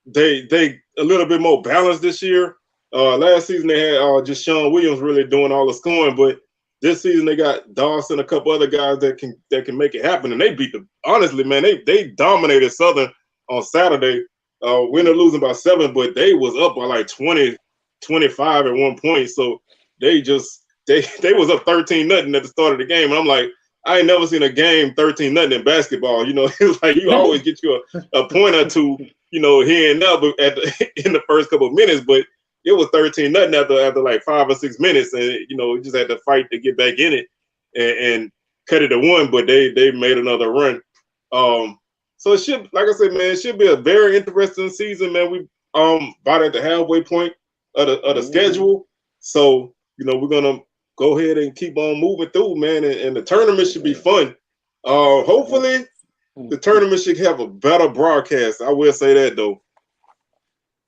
They a little bit more balanced this year. Last season they had just Sean Williams really doing all the scoring, but this season they got Dawson, a couple other guys that can make it happen, and they beat them. Honestly, man, they dominated Southern on Saturday. Winning or losing by 7, but they was up by like 20, 25 at one point. So they was up 13-0 at the start of the game, and I'm like, I ain't never seen a game 13-0 in basketball. You know, it's like you always get you a point or two, you know, here and there, but in the first couple of minutes, but it was 13-0 after like 5 or 6 minutes, and you know, just had to fight to get back in it and cut it to 1. But they made another run. So it should, like I said, man, it should be a very interesting season, man. We about at the halfway point of the schedule, so you know we're gonna go ahead and keep on moving through, man, and the tournament should be fun. Hopefully, the tournament should have a better broadcast. I will say that though.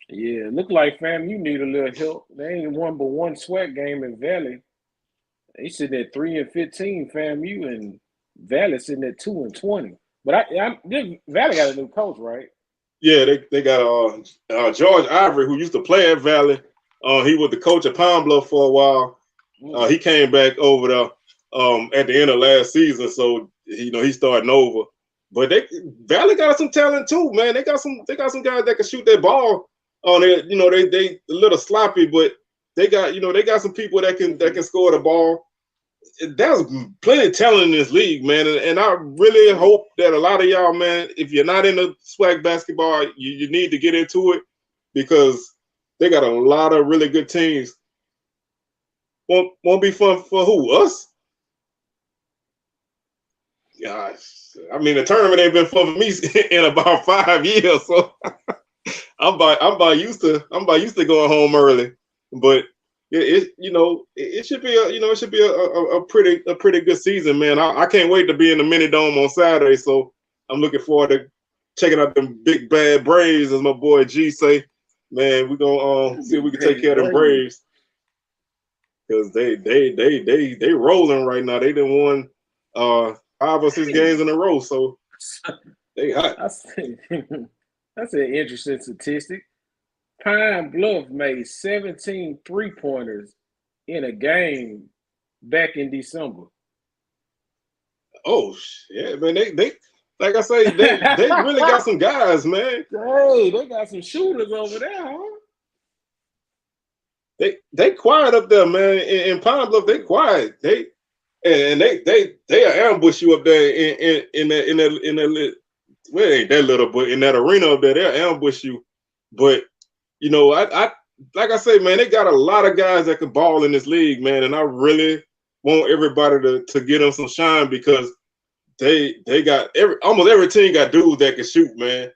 Yeah, look like fam, you need a little help. They ain't won but one SWAC game in Valley. They sitting at 3-15, FAMU, and Valley sitting at 2-20. But Valley got a new coach, right? Yeah, they got George Ivory, who used to play at Valley. He was the coach of Pine Bluff for a while. He came back over there at the end of last season, so you know he's starting over. But Valley got some talent too, man. They got some guys that can shoot that ball. They a little sloppy, but they got some people that can score the ball. There's plenty of talent in this league, man, and I really hope that a lot of y'all, man, if you're not into SWAC basketball, you need to get into it because they got a lot of really good teams. Won't be fun for who? Us? Gosh, I mean the tournament ain't been fun for me in about 5 years, so I'm about used to going home early, but. It should be a pretty good season, man. I can't wait to be in the mini dome on Saturday, so I'm looking forward to checking out them big bad Braves, as my boy G say. Man, we're gonna see if we can take care of them Braves because they rolling right now. They done won 5 or 6 games in a row, so they hot. That's an interesting statistic. Pine Bluff made 17 3-pointers in a game back in December. Oh shit, man! They like I say, they really got some guys, man. Hey, they got some shooters over there, huh? They quiet up there, man. In Pine Bluff, they quiet. They ambush you up there in that well, it ain't that little, but in that arena up there, they'll ambush you. But you know, I like I say, man, they got a lot of guys that can ball in this league, man, and I really want everybody to get them some shine because they got almost every team got dudes that can shoot, man.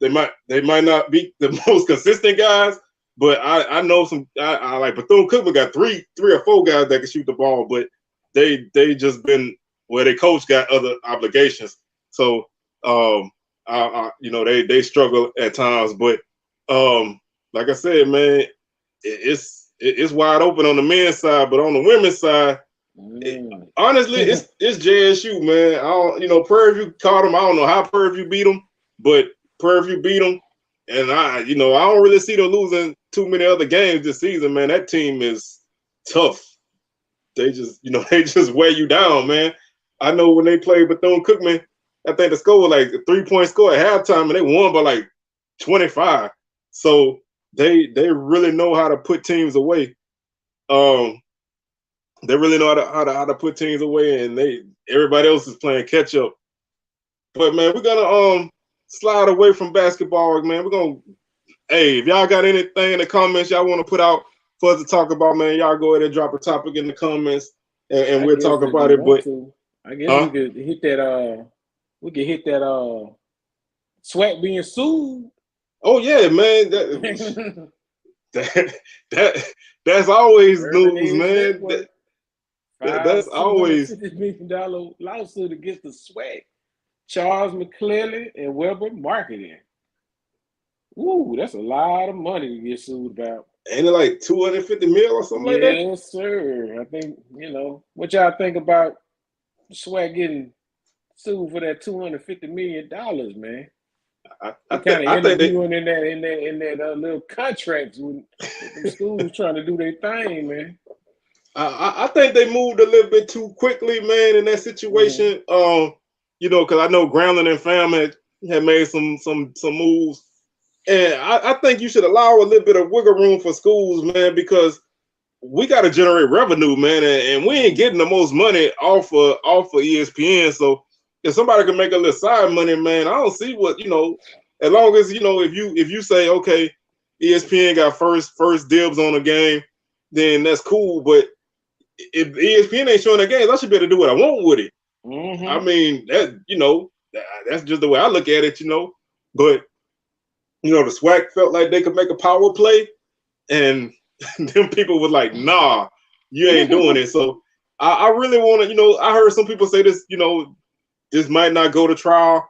They might not be the most consistent guys, but I know some. I like Bethune-Cookman got three or four guys that can shoot the ball, but they just been their coach got other obligations, so they struggle at times, but. Like I said, man, it's wide open on the men's side, but on the women's side, honestly, it's JSU, man. I don't, Prairie View caught them. I don't know how Prairie View beat them, but Prairie View beat them, and I don't really see them losing too many other games this season, man. That team is tough. They just wear you down, man. I know when they played Bethune-Cookman, I think the score was like a 3-point score at halftime, and they won by like 25. So they really know how to put teams away. They really know how to put teams away, and everybody else is playing catch up. But man, we're gonna slide away from basketball, man. If y'all got anything in the comments y'all want to put out for us to talk about, man, y'all go ahead and drop a topic in the comments, and we'll talk about it. But I guess we could hit that. We could hit that. SWAC being sued. Oh yeah, man. That's always news, man. That's always $150 million lawsuit against the SWAC. Charles McClellan, and Weber Marketing. Ooh, that's a lot of money to get sued about. Ain't it like 250 mil or something like that? Yes, sir. I think, what y'all think about SWAC getting sued for that $250 million, man? I Kind of think they, interviewing in that little contracts with the schools trying to do their thing, man. I think they moved a little bit too quickly, man, in that situation. Because I know Groundling and Fam had made some moves, and I think you should allow a little bit of wiggle room for schools, man, because we got to generate revenue, man, and we ain't getting the most money off of ESPN. So if somebody can make a little side money, man, I don't see what as long as if you say, okay, ESPN got first dibs on the game, then that's cool. But if ESPN ain't showing the games, I should be able to do what I want with it. I mean, that's just the way I look at it, But the SWAC felt like they could make a power play, and them people were like, nah, you ain't doing it. So I really want to, I heard some people say this, this might not go to trial.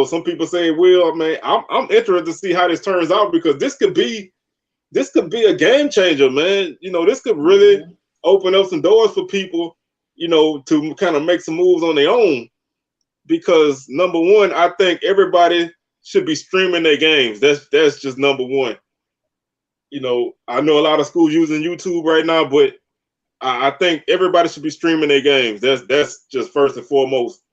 Some people say it will. Man, I'm interested to see how this turns out, because this could be a game changer, man. This could really open up some doors for people, to kind of make some moves on their own. Because number one, I think everybody should be streaming their games. That's just number one. I know a lot of schools using YouTube right now, but I think everybody should be streaming their games. That's just first and foremost,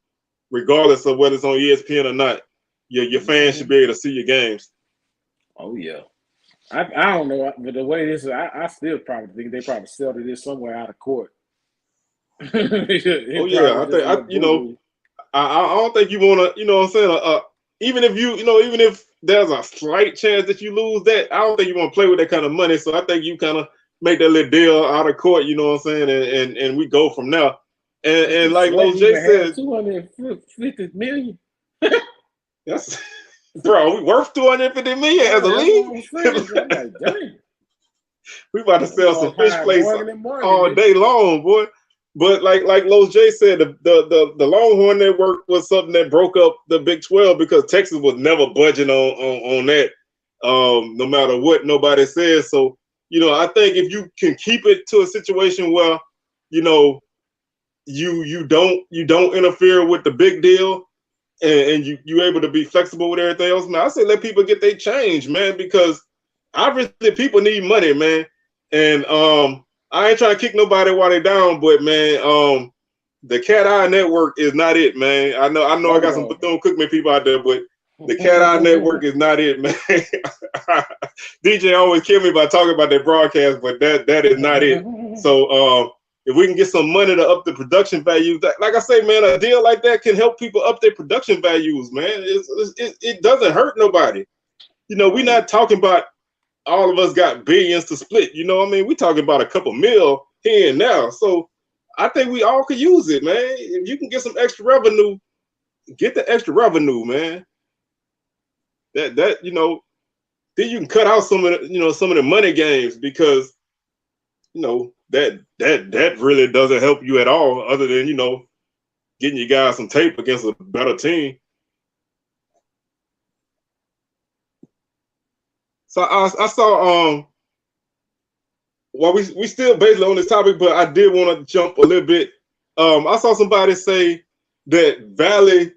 regardless of whether it's on ESPN or not. Your fans should be able to see your games. Oh yeah. I don't know, but the way this is, I still probably think they probably settled this somewhere out of court. I don't think you want to, what I'm saying, even if there's a slight chance that you lose that, I don't think you want to play with that kind of money. So I think you kind of make that little deal out of court, you know what I'm saying, and we go from there. And like Lil J said, 250 million. That's bro, we worth 250 million as a league. I'm like, dang. We about to sell some fish plates all day long, boy. But like Los J said, the Longhorn Network was something that broke up the Big 12, because Texas was never budging on that, no matter what nobody says. So I think if you can keep it to a situation where you don't interfere with the big deal, and you able to be flexible with everything else, man, I say let people get their change, man, because obviously people need money, man, and I ain't trying to kick nobody while they down, but man, the Cat Eye Network is not it, man. I know I got some Bethune-Cookman people out there, but the Cat Eye Network is not it, man. DJ always kill me by talking about that broadcast, but that is not it. So if we can get some money to up the production values, like I say, man, a deal like that can help people up their production values, man. It doesn't hurt nobody. We're not talking about all of us got billions to split. We talking about a couple mil here and now. So I think we all could use it, man. If you can get some extra revenue, get the extra revenue, man. That then you can cut out some of the money games, because that really doesn't help you at all, other than getting you guys some tape against a better team. So I saw well, we still basically on this topic, but I did want to jump a little bit. I saw somebody say that Valley,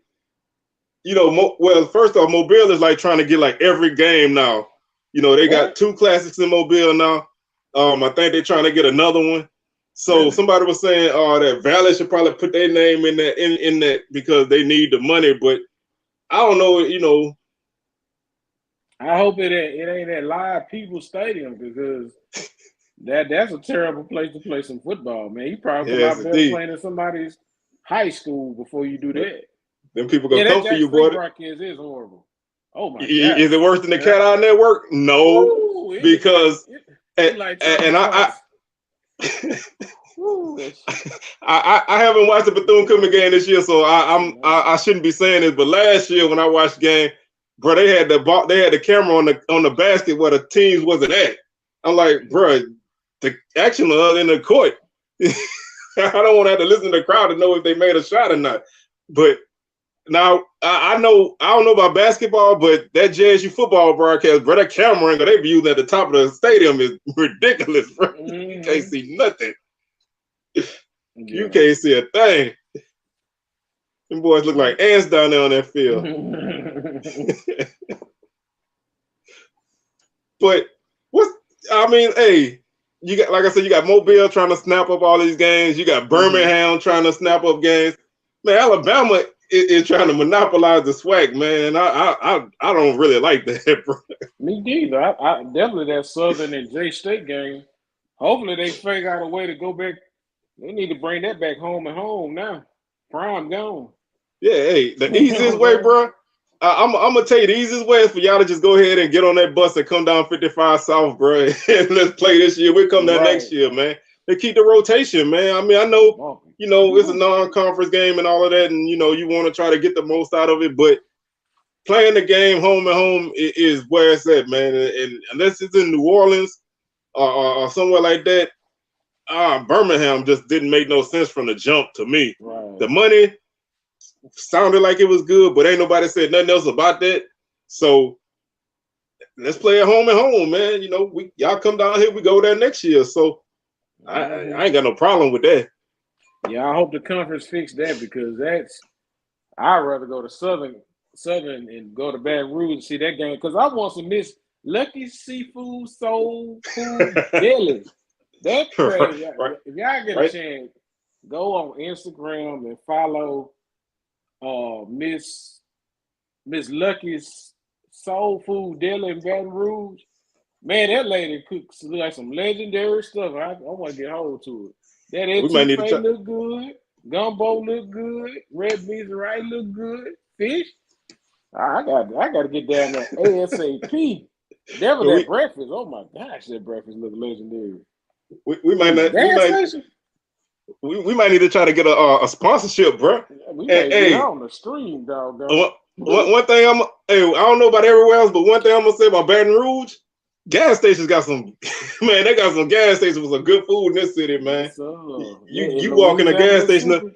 well, first off, Mobile is like trying to get like every game now. They got 2 classics in Mobile now. I think they're trying to get another one. So somebody was saying, that Valley should probably put their name in that because they need the money. But I don't know, I hope it ain't at Live People Stadium, because that's a terrible place to play some football, man. You probably come out there playing in somebody's high school before you do that. Then people gonna come for you, boy. That broadcast is horrible. Oh my God! Is it worse than the Cat Eye Network? No, because I haven't watched the Bethune-Cookman game this year, so I shouldn't be saying this. But last year when I watched the game, bro, they had the camera on the basket where the teams wasn't at. I'm like, bro, the action was in the court. I don't want to have to listen to the crowd to know if they made a shot or not. But Now I know I don't know about basketball, but that JSU football broadcast, bro, that camera angle they be using at the top of the stadium is ridiculous, bro. You can't see nothing. You can't see a thing. Them boys look like ants down there on that field. But hey, you got, like I said, you got Mobile trying to snap up all these games. You got Birmingham trying to snap up games. Man, Alabama is trying to monopolize the SWAC, man. I don't really like that, bro. Me neither. I definitely that Southern and J State game. Hopefully they figure out a way to go back. They need to bring that back home and home now. Prime gone. Yeah, hey, the easiest way, bro. I'm gonna tell you the easiest way is for y'all to just go ahead and get on that bus and come down 55 South, bro. And let's play this year. We'll come down next year, man. They keep the rotation, man. I mean, I know, it's a non-conference game and all of that, and you want to try to get the most out of it, but playing the game home and home is where it's at, man. And unless it's in New Orleans or somewhere like that, Birmingham just didn't make no sense from the jump to me. Right. The money sounded like it was good, but ain't nobody said nothing else about that. So let's play at home and home, man. Y'all come down here, we go there next year. So I ain't got no problem with that. Yeah, I hope the conference fix that because I'd rather go to Southern and go to Baton Rouge and see that game because I want some Miss Lucky Seafood Soul Food Deli. That's crazy. Right. If y'all get a chance, go on Instagram and follow Miss Lucky's Soul Food Deli in Baton Rouge. Man, that lady cooks like some legendary stuff. I want to get hold to it. That etouffee look good. Gumbo look good. Red beans and rice look good. Fish. I got to get down there ASAP. That breakfast. Oh my gosh, that breakfast look legendary. We might need to try to get a sponsorship, bro. We might get on the stream, dog. One thing I don't know about everywhere else, but one thing I'm gonna say about Baton Rouge, gas stations got some man. They got some gas stations with some good food in this city, man. You walk in a gas station,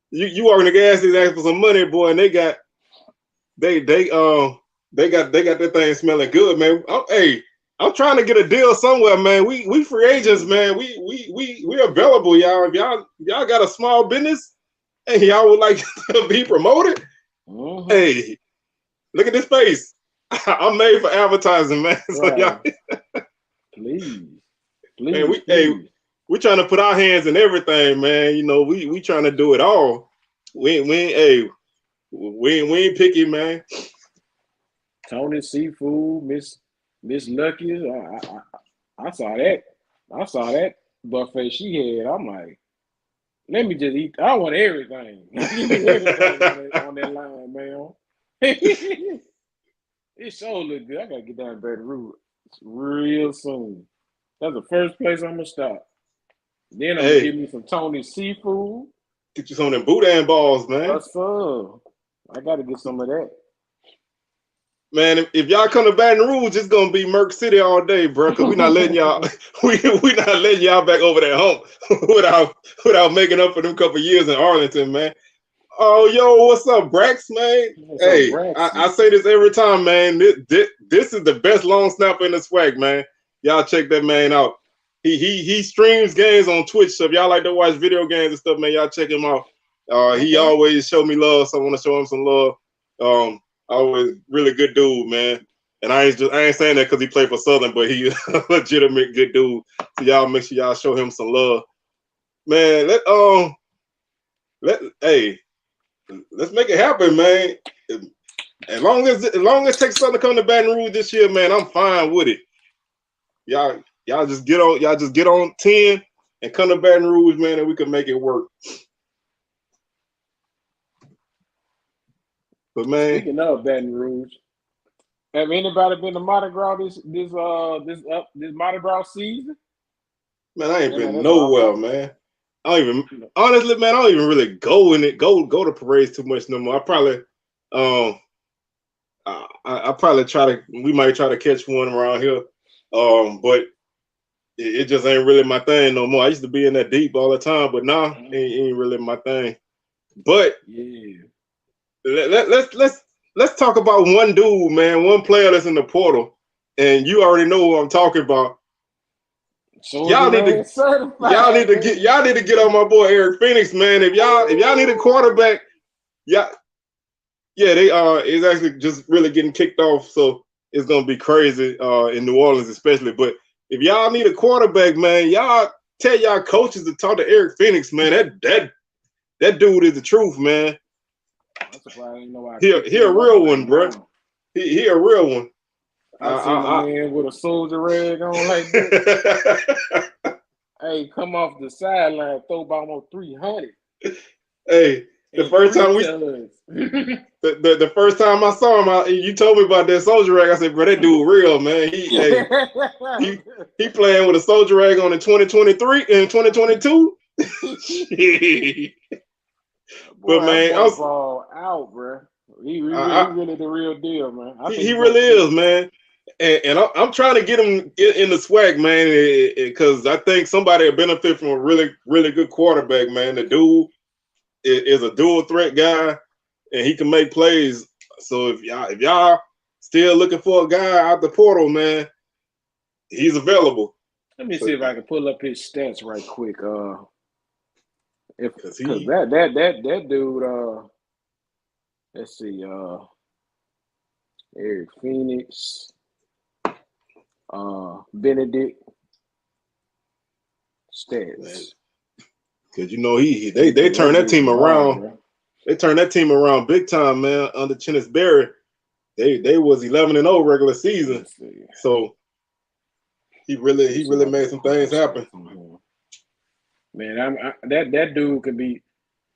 you walk in the gas station asking for some money, boy, and they got that thing smelling good, man. I'm trying to get a deal somewhere, man. We free agents, man. We available, y'all. If y'all got a small business and y'all would like to be promoted, hey, look at this face. I'm made for advertising, man. So y'all, please, man, we trying to put our hands in everything, man. We trying to do it all. We ain't picky, man. Tony Seafood, Miss Lucky, I saw that. I saw that buffet she had. I'm like, let me just eat. I want everything. Give me everything on that line, man. It sure look good. I gotta get down to Baton Rouge real soon. That's the first place I'm gonna stop. Then I'm gonna give me some Tony Seafood. Get you some of them boudin balls, man. What's up? I gotta get some of that. Man, if y'all come to Baton Rouge, it's gonna be Merc City all day, bro. Cause we not letting y'all, we not letting y'all back over that hump without making up for them couple years in Arlington, man. Oh, yo, what's up, Brax, man? Hey, I say this every time, man. This is the best long snapper in the SWAC, man. Y'all check that man out. He streams games on Twitch, so if y'all like to watch video games and stuff, man, y'all check him out. He always show me love, so I want to show him some love. Always really good dude, man. And I ain't saying that because he played for Southern, but he a legitimate good dude. So y'all make sure y'all show him some love, man. Let's make it happen, man. As long as it takes something to come to Baton Rouge this year, man, I'm fine with it. Y'all just get on 10 and come to Baton Rouge, man, and we can make it work. But man, speaking of Baton Rouge, have anybody been to Mardi Gras this Mardi Gras season? Man, I ain't been nowhere, man. Honestly, man, I don't even really go to parades too much no more. I probably we might try to catch one around here. But it just ain't really my thing no more. I used to be in that deep all the time, but now it ain't really my thing. But yeah. let's talk about one dude, man, one player that's in the portal, and you already know who I'm talking about. Y'all need to get on my boy Eric Phoenix, man. If y'all need a quarterback, yeah, they is actually just really getting kicked off, so it's gonna be crazy in New Orleans especially. But if y'all need a quarterback, man, y'all tell y'all coaches to talk to Eric Phoenix, man. That dude is the truth, man. He a real one, bro. He a real one. I seen a man with a soldier rag on like that. Hey, come off the sideline, throw about almost 300. Hey, the first time I saw him, you told me about that soldier rag. I said, bro, that dude real, man. He playing with a soldier rag on in 2023 and 2022. Boy, but man, I fall out, bro. He really the real deal, man. He really is, man. And I'm trying to get him in the SWAC, man, because I think somebody will benefit from a really, really good quarterback, man. The dude is a dual threat guy, and he can make plays. So if y'all still looking for a guy out the portal, man, he's available. Let me see if I can pull up his stats right quick. Because that dude, let's see, Eric Phoenix, Benedict stats. Because you know they turned that team around. Bro. They turned that team around big time, man. Under Chennis Berry, they was 11-0 regular season. So he really made some things happen. Man, that dude could be.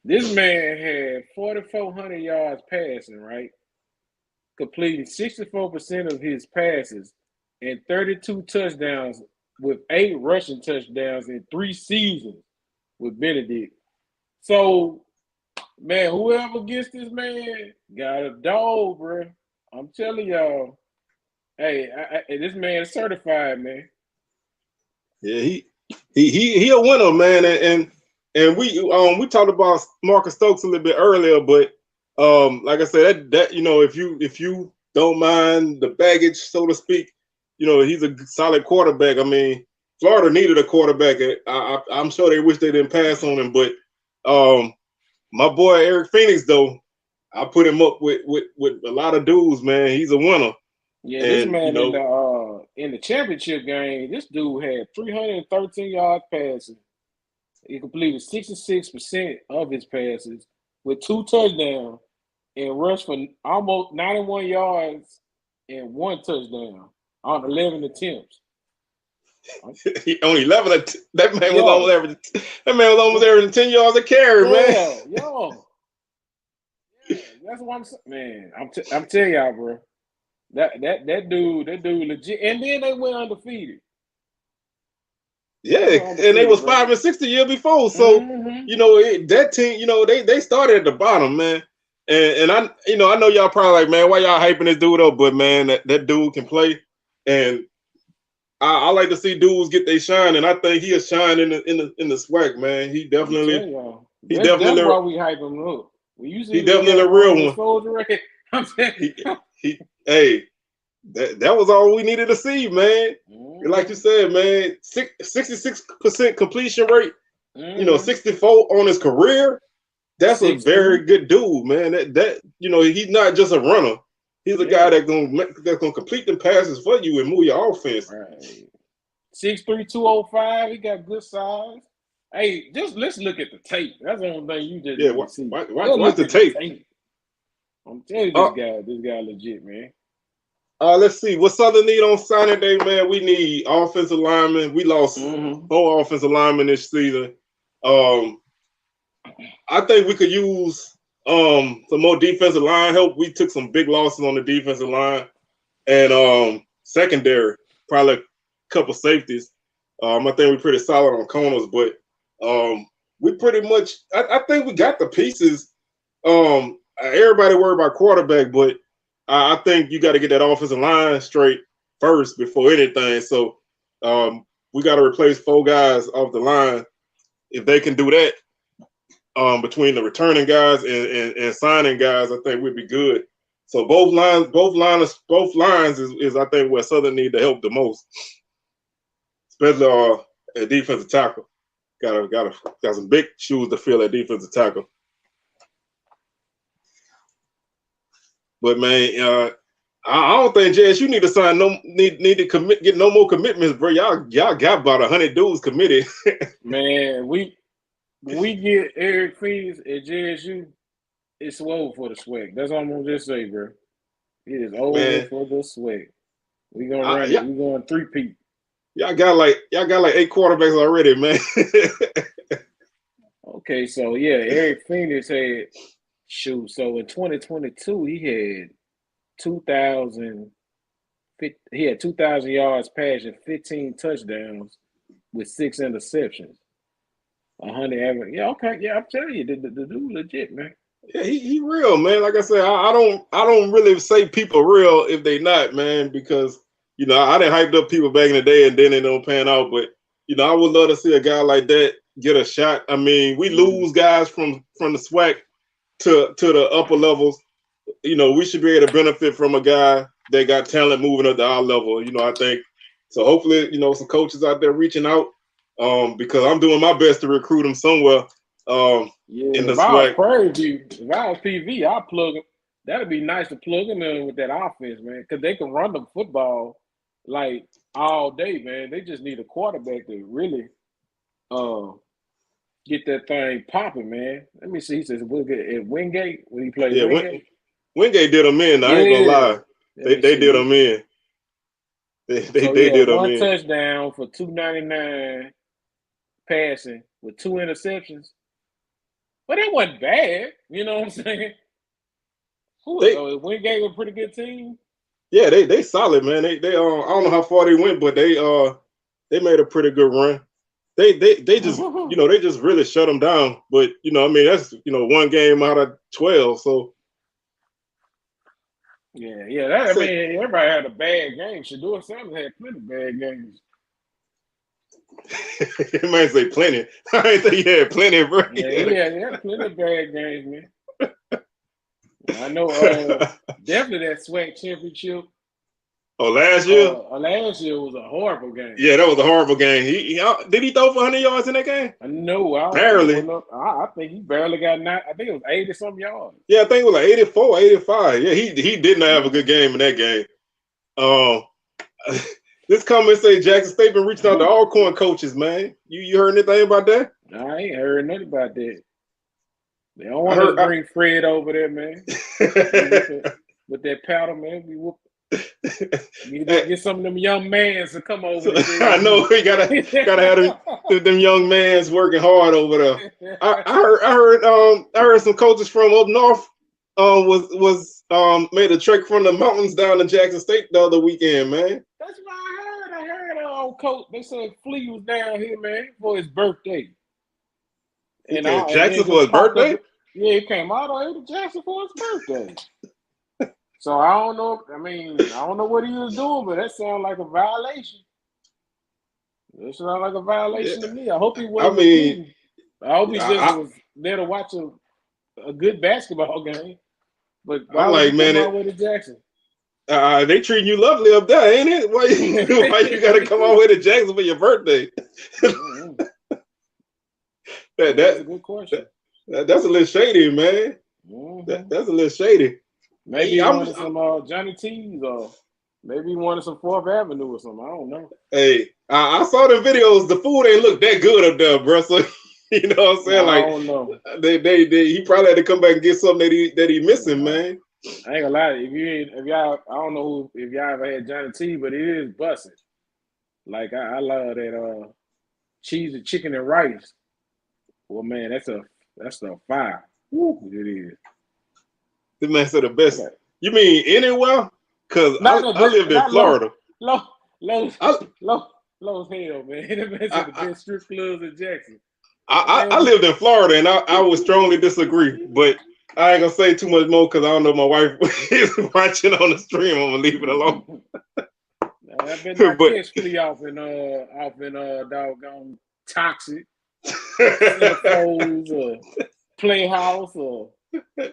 This man had 4,400 yards passing, right? Completing 64% of his passes and 32 touchdowns with 8 rushing touchdowns in 3 seasons with Benedict. So, man, whoever gets this man got a dog, bro. I'm telling y'all. Hey, this man is certified, man. Yeah, he a winner, man, and we talked about Marcus Stokes a little bit earlier, but like I said, that you know, if you don't mind the baggage, so to speak, you know, he's a solid quarterback. I mean, Florida needed a quarterback. I'm sure they wish they didn't pass on him, but my boy Eric Phoenix, though, I put him up with a lot of dudes, man. He's a winner. Yeah, this man, you know, in the championship game, this dude had 313 yards passing. He completed 66% of his passes with 2 touchdowns and rushed for almost 91 yards and 1 touchdown on 11 attempts. Only 11. That man was almost averaging 10 yards a carry, man. Yeah, that's what I'm saying, man. I'm telling y'all, bro. That dude legit, and then they went undefeated. Yeah, and they was 5-6 the year before. So you know that team, you know they started at the bottom, man. And I know y'all probably like, man, why y'all hyping this dude up? But man, that dude can play, and I like to see dudes get their shine, and I think he'll shine in the SWAC, man. He definitely that's why we hype him up. He definitely a real one. Hey, that was all we needed to see, man. Like you said, man, 66% completion rate. You know, 64 on his career. That's a very good dude, man. That you know, he's not just a runner. He's a guy that's gonna complete the passes for you and move your offense. Right. 6'3", 205. He got good size. Hey, let's look at the tape. That's the only thing you just see. Watch the tape. I'm telling you, this guy legit, man. Let's see. What Southern need on signing day, man? We need offensive linemen. We lost 4 offensive linemen this season. I think we could use some more defensive line help. We took some big losses on the defensive line, and secondary, probably a couple safeties. I think we're pretty solid on corners, but we pretty much. I think we got the pieces. Everybody worried about quarterback, but I think you got to get that offensive line straight first before anything. So we got to replace 4 guys off the line. If they can do that, between the returning guys and signing guys, I think we'd be good. So both lines is I think where Southern need to help the most, especially at defensive tackle. Got some big shoes to fill at defensive tackle. But man, I don't think JSU need to sign need to get no more commitments, bro. Y'all got about 100 dudes committed. Man, we get Eric Phoenix at JSU, it's over for the SWAC. That's all I'm gonna just say, bro. It is over for the SWAC. We gonna run it. We going 3-peat. Y'all got like 8 quarterbacks already, man. Okay, so yeah, Eric Phoenix had so in 2022 he had 2,000 yards passing, 15 touchdowns with 6 interceptions. 100 average. Yeah, okay. Yeah, I'm telling you, the dude legit, man. Yeah, he real, man. Like I said, I don't really say people real if they not, man, because I done hyped up people back in the day and then they don't pan out. But I would love to see a guy like that get a shot. I mean, we lose guys from the SWAC to the upper levels. We should be able to benefit from a guy that got talent moving up to our level. I think so. Hopefully, some coaches out there reaching out, because I'm doing my best to recruit them somewhere. In the SWAC. If I was PV, I'd plug them. That'd be nice to plug them in with that offense, man, because they can run the football like all day, man. They just need a quarterback to really get that thing popping, man. Let me see. He says at Wingate when he played. Yeah, Wingate did them in. I ain't gonna lie. They did them in. They did them in. 1 touchdown for 299 passing with 2 interceptions. But it wasn't bad. You know what I'm saying? Wingate was a pretty good team. Yeah, they solid, man. They I don't know how far they went, but they made a pretty good run. They just they just really shut them down. But I mean that's 1 game out of 12. So yeah. I mean everybody had a bad game. Shador Sanders had plenty of bad games. You might say plenty. I ain't think he had plenty, bro. Yeah, he had plenty of bad games, man. I know definitely that SWAC championship. Oh, last year? Last year was a horrible game. Yeah, that was a horrible game. Did he throw for 100 yards in that game? No, barely. I think he barely got I think it was 80-something yards. Yeah, I think it was like 84, 85. Yeah, he did not have a good game in that game. This comment say Jackson State been reaching out to Alcorn coaches, man. You heard anything about that? I ain't heard nothing about that. They don't want to bring Fred over there, man. with that powder, man. You get some of them young mans to come over there. I know we gotta have them young mans working hard over there. I heard some coaches from up north was made a trek from the mountains down to Jackson State the other weekend, man. That's what I heard. Coach, they said Flea was down here, man, for his birthday. And Jackson for his birthday? Yeah, he came out here to Jackson for his birthday. So I don't know. I don't know what he was doing, but that sounds like a violation. That sounds like a violation to me. I hope he wasn't. I hope he just was there to watch a good basketball game. But why would he come all the way to Jackson? They treating you lovely up there, ain't it? Why you got to come all the way to Jackson for your birthday? That's a good question. That's a little shady, man. That's a little shady. Maybe he wanted some Johnny T's, or maybe he wanted some 4th Avenue or something. I don't know. Hey, I saw the videos. The food ain't look that good up there, bro. So you know what I'm saying? I don't know. He probably had to come back and get something that he missing, man. I ain't gonna lie. If y'all, I don't know if y'all ever had Johnny T, but it is busting. Like I love that cheese and chicken and rice. Well, man, that's a fire. Woo, it is. This man said the best. Okay. You mean anywhere? Because I lived in Florida. Lowe's hell, man. That man said the best strip clubs in Jackson. I lived in Florida, and I would strongly disagree, but I ain't gonna say too much more because I don't know if my wife is watching on the stream. I'm gonna leave it alone. I've been catch Flea off in doggone Toxic, Playhouse or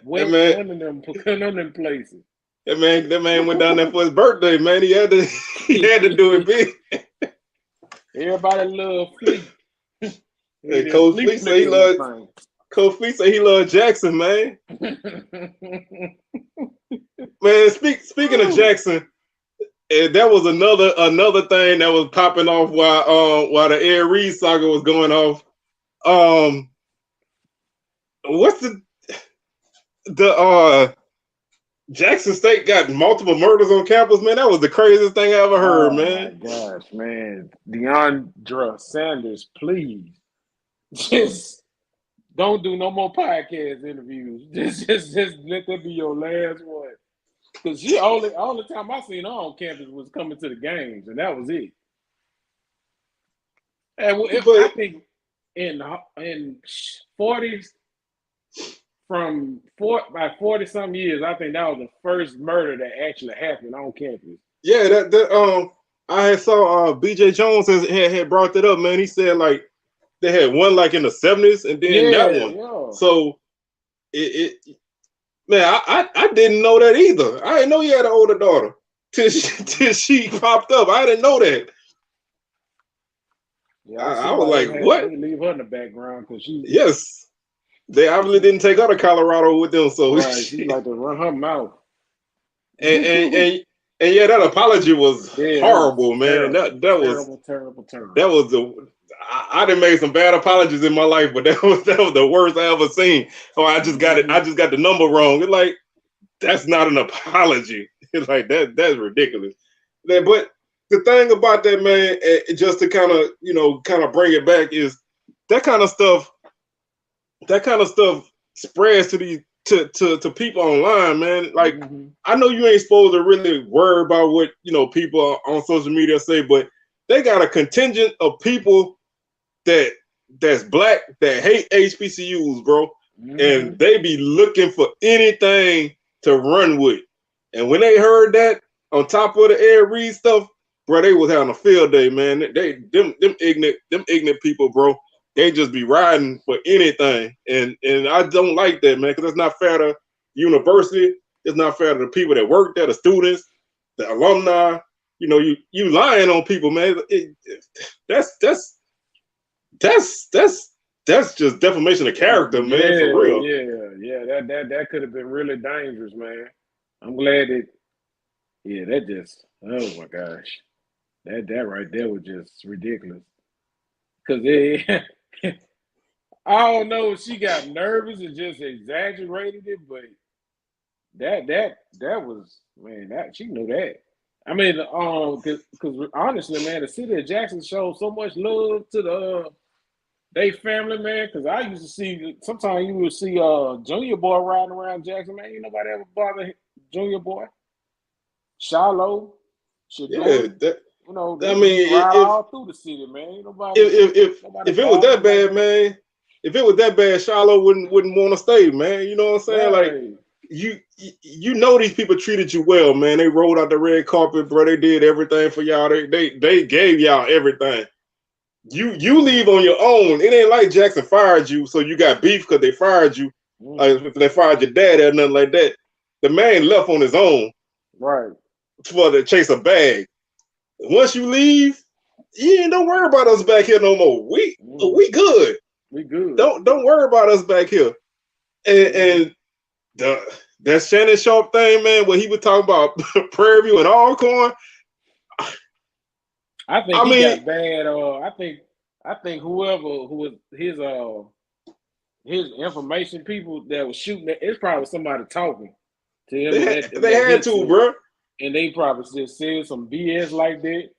one of them places. That man went down there for his birthday, man. He had to do it big. Everybody love Fleet. Hey, Coach Fleet say he loved Jackson, man. Man, speaking of Jackson, that was another thing that was popping off while the Ed Reed saga was going off. What's the Jackson State got multiple murders on campus, man. That was the craziest thing I ever heard, man. Oh my gosh, man. DeAndre Sanders, please. Just don't do no more podcast interviews. Just let that be your last one. Because she only time I seen her on campus was coming to the games, and that was it. And I think in 40s, from 40 some years, I think that was the first murder that actually happened on campus. Yeah, that I had saw BJ Jones had brought that up, man. He said like they had one like in the 70s and then that one. Yeah. So man, I didn't know that either. I didn't know he had an older daughter till she popped up. I didn't know that. Yeah, I was like, what? Leave her in the background because she. Yes. They obviously didn't take her to Colorado with them, so right, she like to run her mouth. And yeah, that apology was horrible, man. That was terrible. That was I done made some bad apologies in my life, but that was the worst I ever seen. Oh, I just got it. I just got the number wrong. It's like that's not an apology. It's like that's ridiculous. But the thing about that, man, just to kind of bring it back is that kind of stuff spreads to people online, man. Like I know you ain't supposed to really worry about what people on social media say, but they got a contingent of people that's black that hate HBCUs, bro, and they be looking for anything to run with. And when they heard that on top of the Ed Reed stuff, bro, they was having a field day, man. Them ignorant people, bro. They just be riding for anything, and I don't like that, man, because it's not fair to university. It's not fair to the people that work there, the students, the alumni. You lying on people, man. That's just defamation of character, man. For real. Yeah. That could have been really dangerous, man. I'm glad that. Yeah, that just. Oh my gosh, that right there was just ridiculous. Cause I don't know if she got nervous and just exaggerated it, but that was, man, that she knew that. I mean, because honestly, man, the city of Jackson showed so much love to they family, man. Because I used to see sometimes you would see Junior Boy riding around Jackson, man. You nobody ever bother Junior Boy, Shiloh, Shador. I mean, all through the city, man. If it was that bad, man, if it was that bad, Shiloh wouldn't want to stay, man. You know what I'm saying? Right. Like you know these people treated you well, man. They rolled out the red carpet, bro. They did everything for y'all. They gave y'all everything. You leave on your own. It ain't like Jackson fired you, so you got beef because they fired you. They fired your dad or nothing like that. The man left on his own, right, for to chase a bag. Once you leave, don't worry about us back here no more. We good. We good. Don't worry about us back here. And that Shannon Sharp thing, man, when he was talking about Prairie View and Alcorn. I think he got bad. I think whoever who was his information people that was shooting, it's probably somebody talking to him. They had to, bro. And they probably just said some BS like that.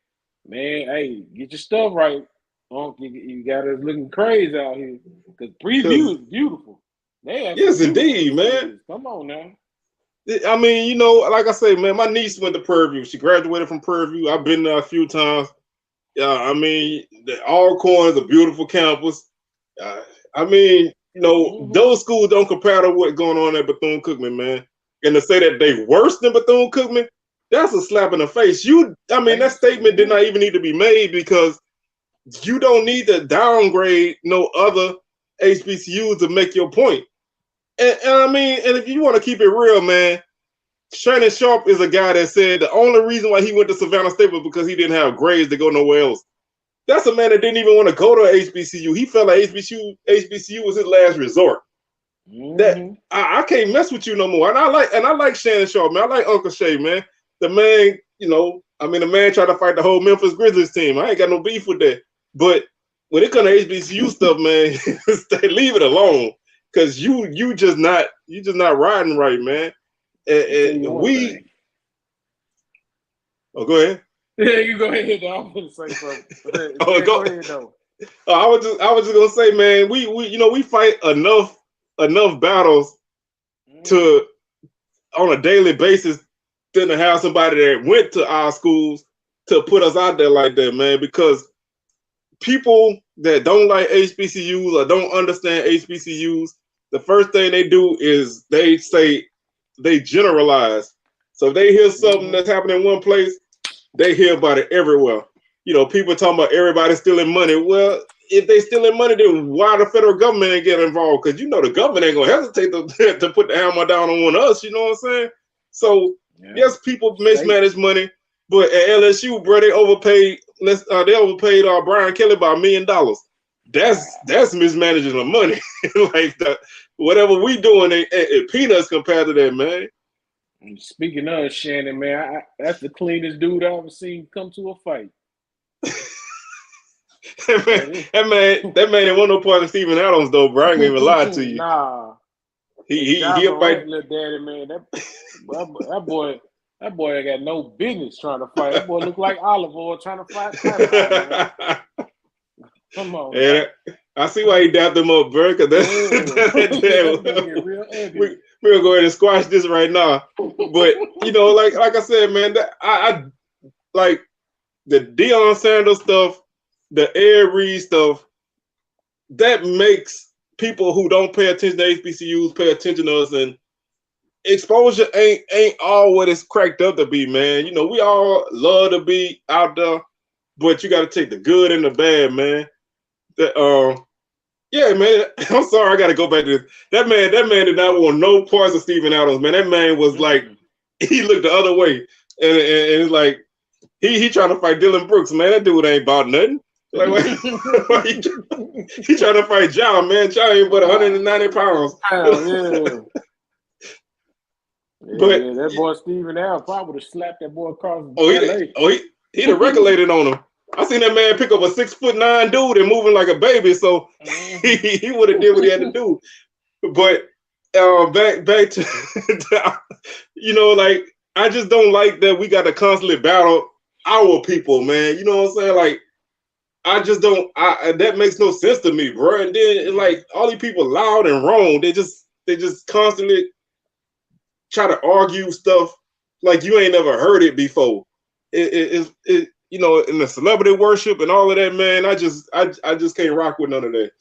Man, hey, get your stuff right. You got us looking crazy out here. Because Preview is beautiful. Yes, indeed, man. Come on now. I mean, like I say, man, my niece went to Prairie View. She graduated from Prairie View. I've been there a few times. I mean, Alcorn is a beautiful campus. I mean, those schools don't compare to what's going on at Bethune-Cookman, man. And to say that they worse than Bethune-Cookman, that's a slap in the face. That statement did not even need to be made because you don't need to downgrade no other HBCUs to make your point. And I mean, and if you want to keep it real, man, Shannon Sharp is a guy that said the only reason why he went to Savannah State was because he didn't have grades to go nowhere else. That's a man that didn't even want to go to HBCU. He felt like HBCU was his last resort. That I can't mess with you no more. And I like Shannon Sharp, man. I like Uncle Shay, man. The man, the man tried to fight the whole Memphis Grizzlies team. I ain't got no beef with that. But when it comes to HBCU stuff, man, leave it alone. Cause you just not riding right, man. And we. Oh, go ahead. Yeah, you go ahead. I'm gonna say something. Go ahead, though. I was just gonna say, man, we fight enough battles on a daily basis than to have somebody that went to our schools to put us out there like that, man. Because people that don't like HBCUs or don't understand HBCUs, the first thing they do is they generalize. So if they hear something that's happening in one place, they hear about it everywhere. People talking about everybody stealing money. Well, if they stealing money, then why the federal government ain't get involved? Because the government ain't gonna hesitate to put the hammer down on one of us. You know what I'm saying? So yes, people mismanage money, but at LSU, bro, they overpaid. Brian Kelly by $1 million. That's mismanaging the money. Like whatever we doing, it peanuts compared to that, man. Speaking of Shannon, man, that's the cleanest dude I ever seen come to a fight. that man didn't want no part of Steven Adams though, bro. I ain't even lie to you. Nah, he a fight. Little daddy, man. That boy ain't got no business trying to fight. That boy look like Olive Oil trying to fight. Man. Come on. Yeah, I see why he dapped him up, bro. Cause we're gonna go ahead and squash this right now. But like I said, man, I like the Deion Sanders stuff, the Ed Reed stuff. That makes people who don't pay attention to HBCUs pay attention to us, and exposure ain't all what it's cracked up to be, man. We all love to be out there, but you got to take the good and the bad, man. Yeah, man. I'm sorry, I got to go back to this. That man did not want no parts of Steven Adams, man. That man was like, he looked the other way, and it's like he trying to fight Dylan Brooks, man. That dude ain't about nothing. Like, he trying to fight John, man. John ain't but 190 pounds. But that boy Steven Adams probably would have slapped that boy across the he'd have regulated on him. I seen that man pick up a 6'9" dude and moving like a baby, so he would have did what he had to do. But back to like, I just don't like that we got to constantly battle our people, man. You know what I'm saying? Like, I just don't. That makes no sense to me, bro. And then like all these people loud and wrong. They just constantly try to argue stuff like you ain't never heard it before. It in the celebrity worship and all of that, man. I just can't rock with none of that.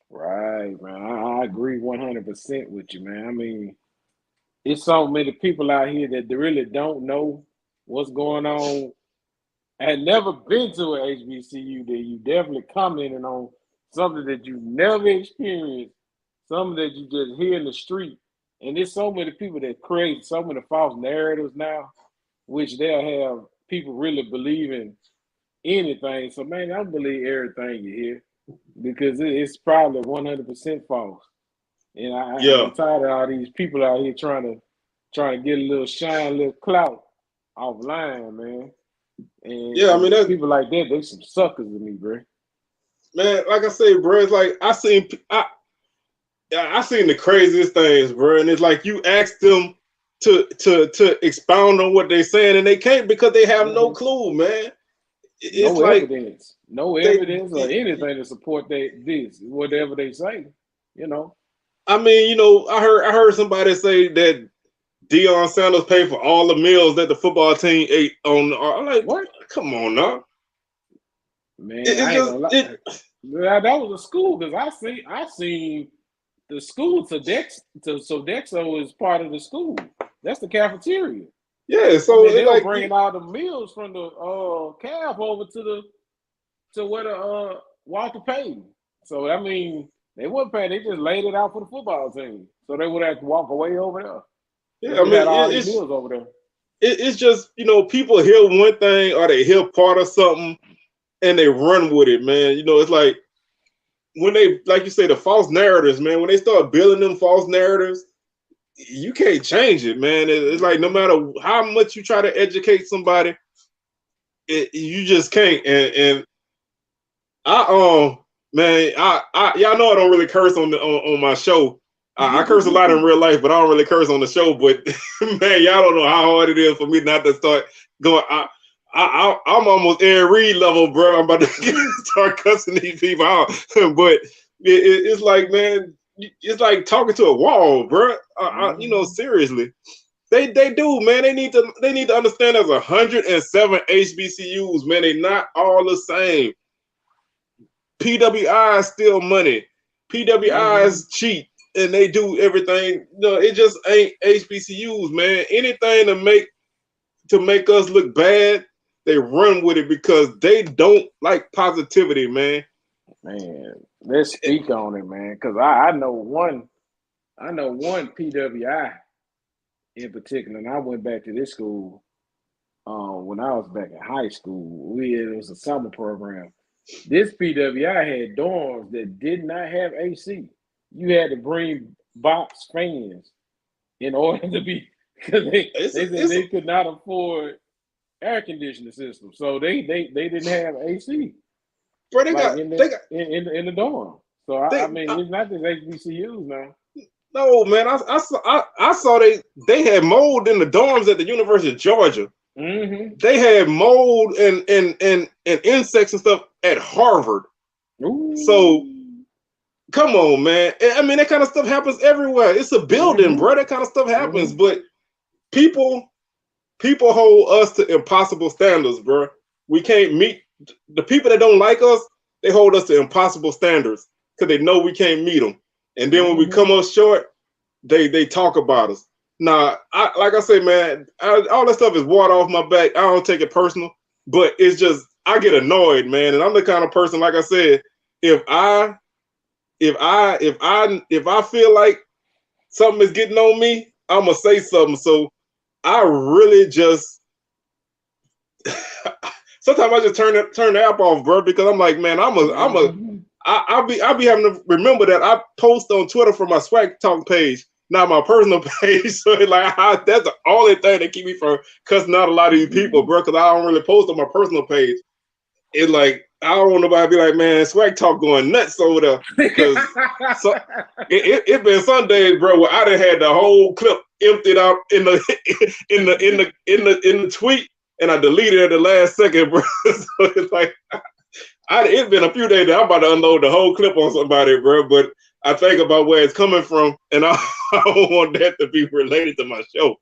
Right, man. I agree 100% with you, man. I mean, it's so many people out here that they really don't know what's going on. Had never been to an HBCU, that you definitely commenting on something that you never experienced, something that you just hear in the street. And there's so many people that create so many false narratives now, which they'll have people really believing anything. So, man, I don't believe everything you hear because it's probably 100% false. And I'm tired of all these people out here trying to get a little shine, a little clout offline, man. And I mean, people like that, they some suckers to me, bro. Man, like I say, bro, it's like I seen the craziest things, bro, and it's like you ask them to expound on what they're saying, and they can't because they have no clue, man. It's no evidence or anything to support this, whatever they say, I mean, I heard somebody say that Deion Sanders paid for all the meals that the football team ate on. I'm like, what? Come on now, man. That was a school because I seen the school Sodexo is part of the school. That's the cafeteria. Yeah, so they were bringing all the meals from the caf over to where the Walter paid. So I mean, They wasn't paying. They just laid it out for the football team, so they would have to walk away over there. Yeah, I mean, had all these meals over there. It's just, you know, people hear one thing or they hear part of something and they run with it, man. You know, it's like when they, like you say, the false narratives, man. When they start building them false narratives, you can't change it, man. It's like no matter how much you try to educate somebody, you just can't. And man, y'all know I don't really curse on my show. I curse a lot in real life, but I don't really curse on the show. But man, y'all don't know how hard it is for me not to start going. I'm almost Aaron Reed level, bro. I'm about to start cussing these people out. But it's like, man, it's like talking to a wall, bro. You know, seriously, they do, man. They need to understand there's 107 HBCUs, man. They're not all the same. PWI is still money. PWI is cheap, and they do everything. No, it just ain't HBCUs, man. Anything to make us look bad, they run with it because they don't like positivity, man. Man, let's speak on it, man. Because I know one PWI in particular, and I went back to this school when I was back in high school. It was a summer program. This PWI had dorms that did not have AC. You had to bring box fans in order to be, because they could not afford air conditioning system, so they didn't have AC. Bro, in the dorm. So I mean, it's not just HBCUs now. No, man, I saw they had mold in the dorms at the University of Georgia. Mm-hmm. They had mold and insects and stuff at Harvard. Ooh. So come on, man. I mean, that kind of stuff happens everywhere. It's a building, bro. That kind of stuff happens. But people hold us to impossible standards, bro. We can't meet the people that don't like us. They hold us to impossible standards because they know we can't meet them. And then when we come up short, they talk about us. Nah, like I say, man, all that stuff is water off my back. I don't take it personal, but it's just I get annoyed, man. And I'm the kind of person, like I said, if I feel like something is getting on me, I'm gonna say something. So I really just sometimes I just turn the app off, bro, because I'm like, man, I'll be having to remember that I post on Twitter for my SWAC Talk page, not my personal page. So like that's the only thing that keep me from cussing out a lot of these people, bro, because I don't really post on my personal page. It's like I don't want nobody to be like, man, SWAC Talk going nuts over there. Because it been some days, bro, where I done had the whole clip emptied out in the tweet, and I deleted it at the last second, bro. So it's like it's been a few days that I'm about to unload the whole clip on somebody, bro. But I think about where it's coming from, and I don't want that to be related to my show.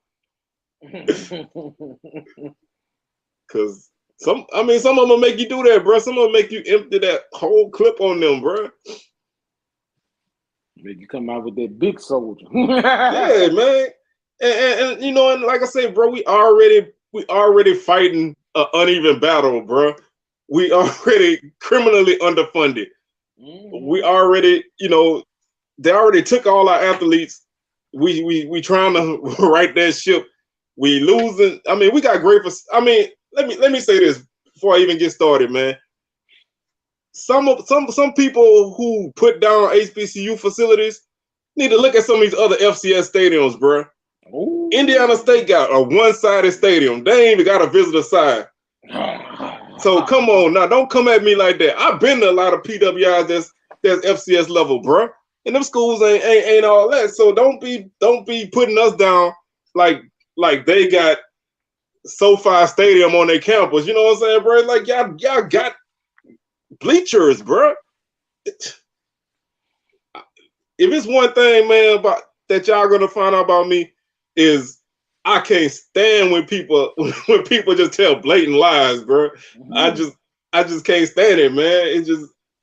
Because some of them will make you do that, bro. Some of them make you empty that whole clip on them, bro. Make you come out with that big soldier. Yeah, man. And you know, and like I say, bro, we already fighting an uneven battle, bro. We already criminally underfunded. We already, you know, they already took all our athletes. We trying to right that ship. We losing. I mean, we got great. Let me say this before I even get started, man. Some people who put down HBCU facilities need to look at some of these other FCS stadiums, bro. Ooh. Indiana State got a one-sided stadium. They ain't even got a visitor side. So come on now, don't come at me like that. I've been to a lot of PWIs that's FCS level, bro. And them schools ain't all that. So don't be putting us down like they got SoFi Stadium on their campus. You know what I'm saying, bro? Like y'all got bleachers, bro. If it's one thing, man, about that y'all gonna find out about me is I can't stand when people just tell blatant lies, bro. I just can't stand it, man.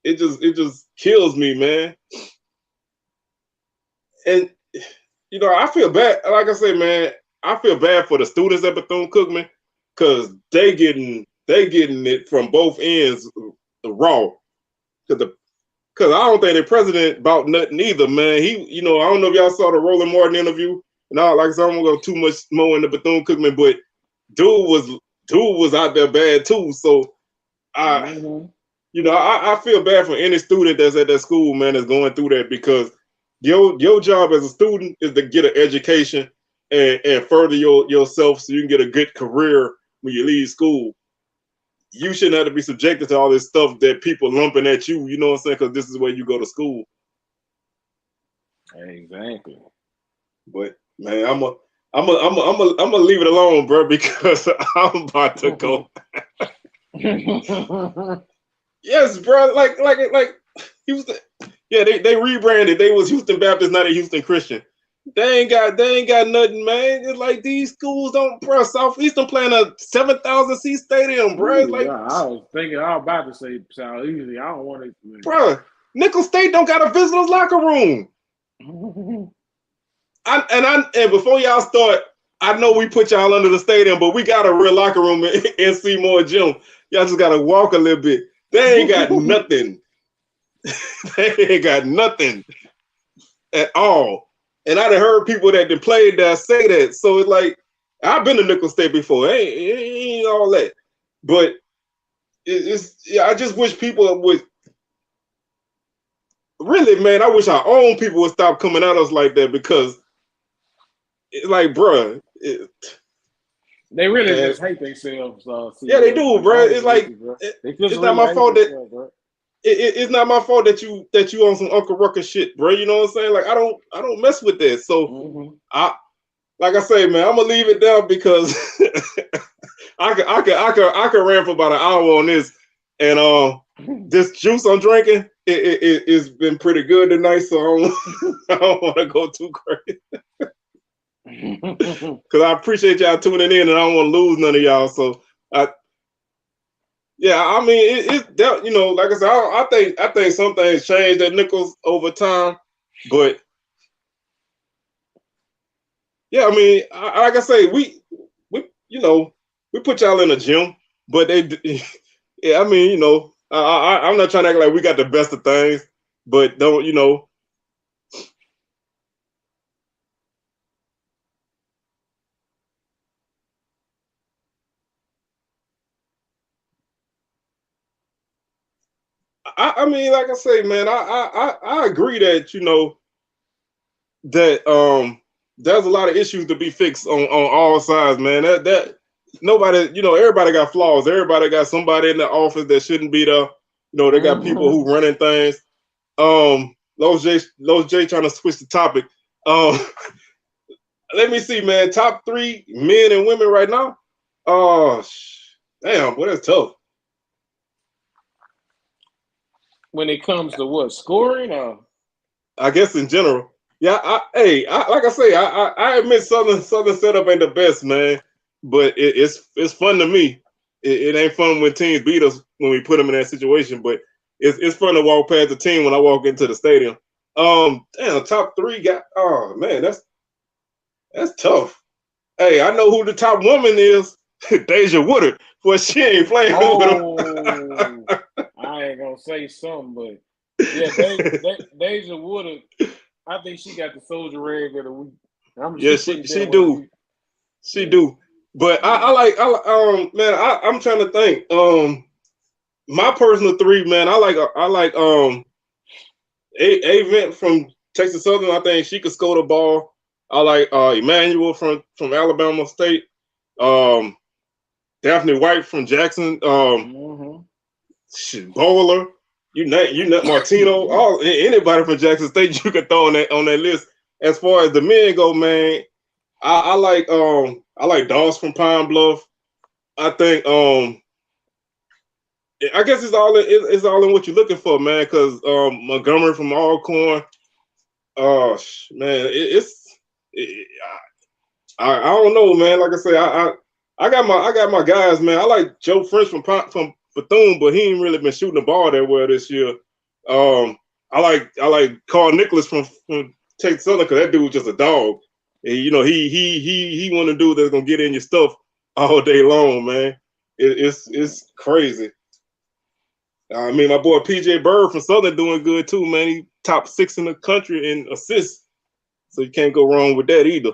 It just kills me, man. And you know, I feel bad. Like I say, man, I feel bad for the students at Bethune-Cookman because they getting it from both ends raw. Because Because I don't think the president about nothing either, man. He, I don't know if y'all saw the Roland Martin interview. No, like I said, I don't want to go too much more into Bethune-Cookman, but dude was out there bad too. So I feel bad for any student that's at that school, man, that's going through that, because your job as a student is to get an education and further yourself so you can get a good career when you leave school. You shouldn't have to be subjected to all this stuff that people lumping at you. You know what I'm saying? Because this is where you go to school. Exactly. But man, I'm gonna leave it alone, bro, because I'm about to go. Yes, bro. Like Houston. Yeah, they rebranded. They was Houston Baptist, not a Houston Christian. They ain't got nothing, man. It's like these schools don't, bro. Southeastern playing a 7,000 seat stadium, bro. Like, yeah, I was about to say Southeastern. I don't want it, bro. Nickel State don't got a visitors locker room. And before y'all start, I know we put y'all under the stadium, but we got a real locker room in Seymour Gym. Y'all just gotta walk a little bit. They ain't got nothing. They ain't got nothing at all. And I done heard people that done played there say that. So it's like, I've been to Nickel State before. It ain't all that. But I just wish people would, really, man, I wish our own people would stop coming at us like that, because it's like, bruh. They really just hate themselves. Yeah, they do, bro. It's like, it's not my fault that it's not my fault that you on some Uncle Rucker shit, bro. You know what I'm saying? Like, I don't mess with that. So like I say, man, I'm gonna leave it down, because I could rant for about an hour on this, and this juice I'm drinking, it's been pretty good tonight, so I don't want to go too crazy. Because I appreciate y'all tuning in, and I don't want to lose none of y'all. So yeah, I mean, it's like I said, I think some things changed at Nichols over time, but yeah, I mean, like I say, we put y'all in a gym, but yeah, I mean, I'm not trying to act like we got the best of things, but don't, I mean, like I say, man, I agree that that there's a lot of issues to be fixed on all sides, man. That nobody, everybody got flaws. Everybody got somebody in the office that shouldn't be there. They got people who running things. Los J trying to switch the topic. Let me see, man. Top 3 men and women right now. Oh, damn, boy, that's tough. When it comes to what, scoring, or I guess in general. Yeah, like I say, I admit Southern setup ain't the best, man, but it's fun to me. It ain't fun when teams beat us when we put them in that situation, but it's fun to walk past the team when I walk into the stadium. Damn, top 3 got. Oh man, that's tough. Hey, I know who the top woman is. Deja Woodard. Well, she ain't playing with them. I ain't gonna say something, but yeah, Deja Woodard. I think she got the soldier rag of the week. Yeah, she do. She do. But I like man, I'm trying to think. My personal 3, man, I like Avent from Texas Southern. I think she could score the ball. I like Emmanuel from Alabama State. Daphne White from Jackson. Bowler. You nut Martino. Anybody from Jackson State you could throw on that list. As far as the men go, man, I like Doss from Pine Bluff. I think I guess it's all in what you're looking for, man. Because Montgomery from Alcorn. Oh man, I don't know, man. Like I say, I got my guys, man. I like Joe French from Bethune, but he ain't really been shooting the ball that well this year. I like Carl Nicholas from Texas Southern, because that dude was just a dog. And, he want to do that's gonna get in your stuff all day long, man. It's crazy. I mean, my boy PJ Bird from Southern doing good too, man. He top 6 in the country in assists, so you can't go wrong with that either.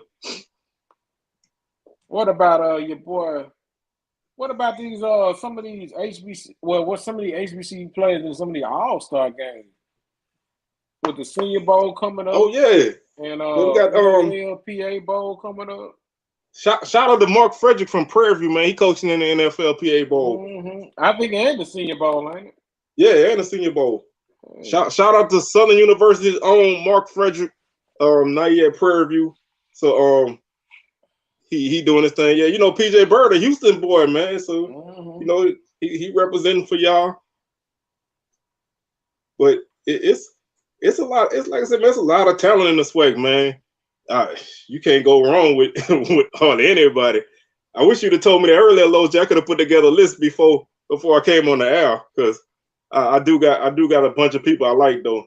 What about your boy? What about these some of these HBC? Well, what some of the HBCU players in some of the All-Star games with the Senior Bowl coming up? Oh yeah, and we got NFLPA Bowl coming up. Shout out to Mark Frederick from Prairie View, man. He coaching in the NFLPA Bowl. I think and the Senior Bowl, ain't it? Yeah, and the Senior Bowl. Shout out to Southern University's own Mark Frederick. Now he at Prairie View, so he doing his thing. Yeah, you know PJ Bird, a Houston boy, man. So you know he representing for y'all. But it's a lot. It's like I said, man, it's a lot of talent in the SWAC, man. You can't go wrong with hardly anybody. I wish you'd have told me that earlier, Loja. I could have put together a list before I came on the air, because I do got a bunch of people I like though.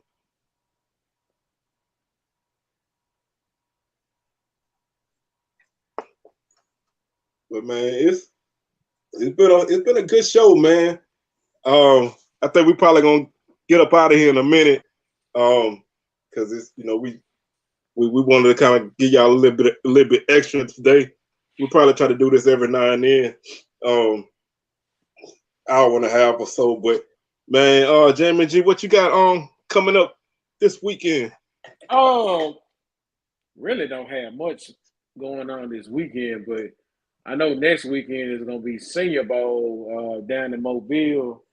But man, it's been a good show, man. I think we probably gonna get up out of here in a minute, because it's we wanted to kind of give y'all a little bit extra today. We probably try to do this every now and then, hour and a half or so. But man, Jamie G, what you got coming up this weekend? Really don't have much going on this weekend, but I know next weekend is gonna be Senior Bowl down in Mobile.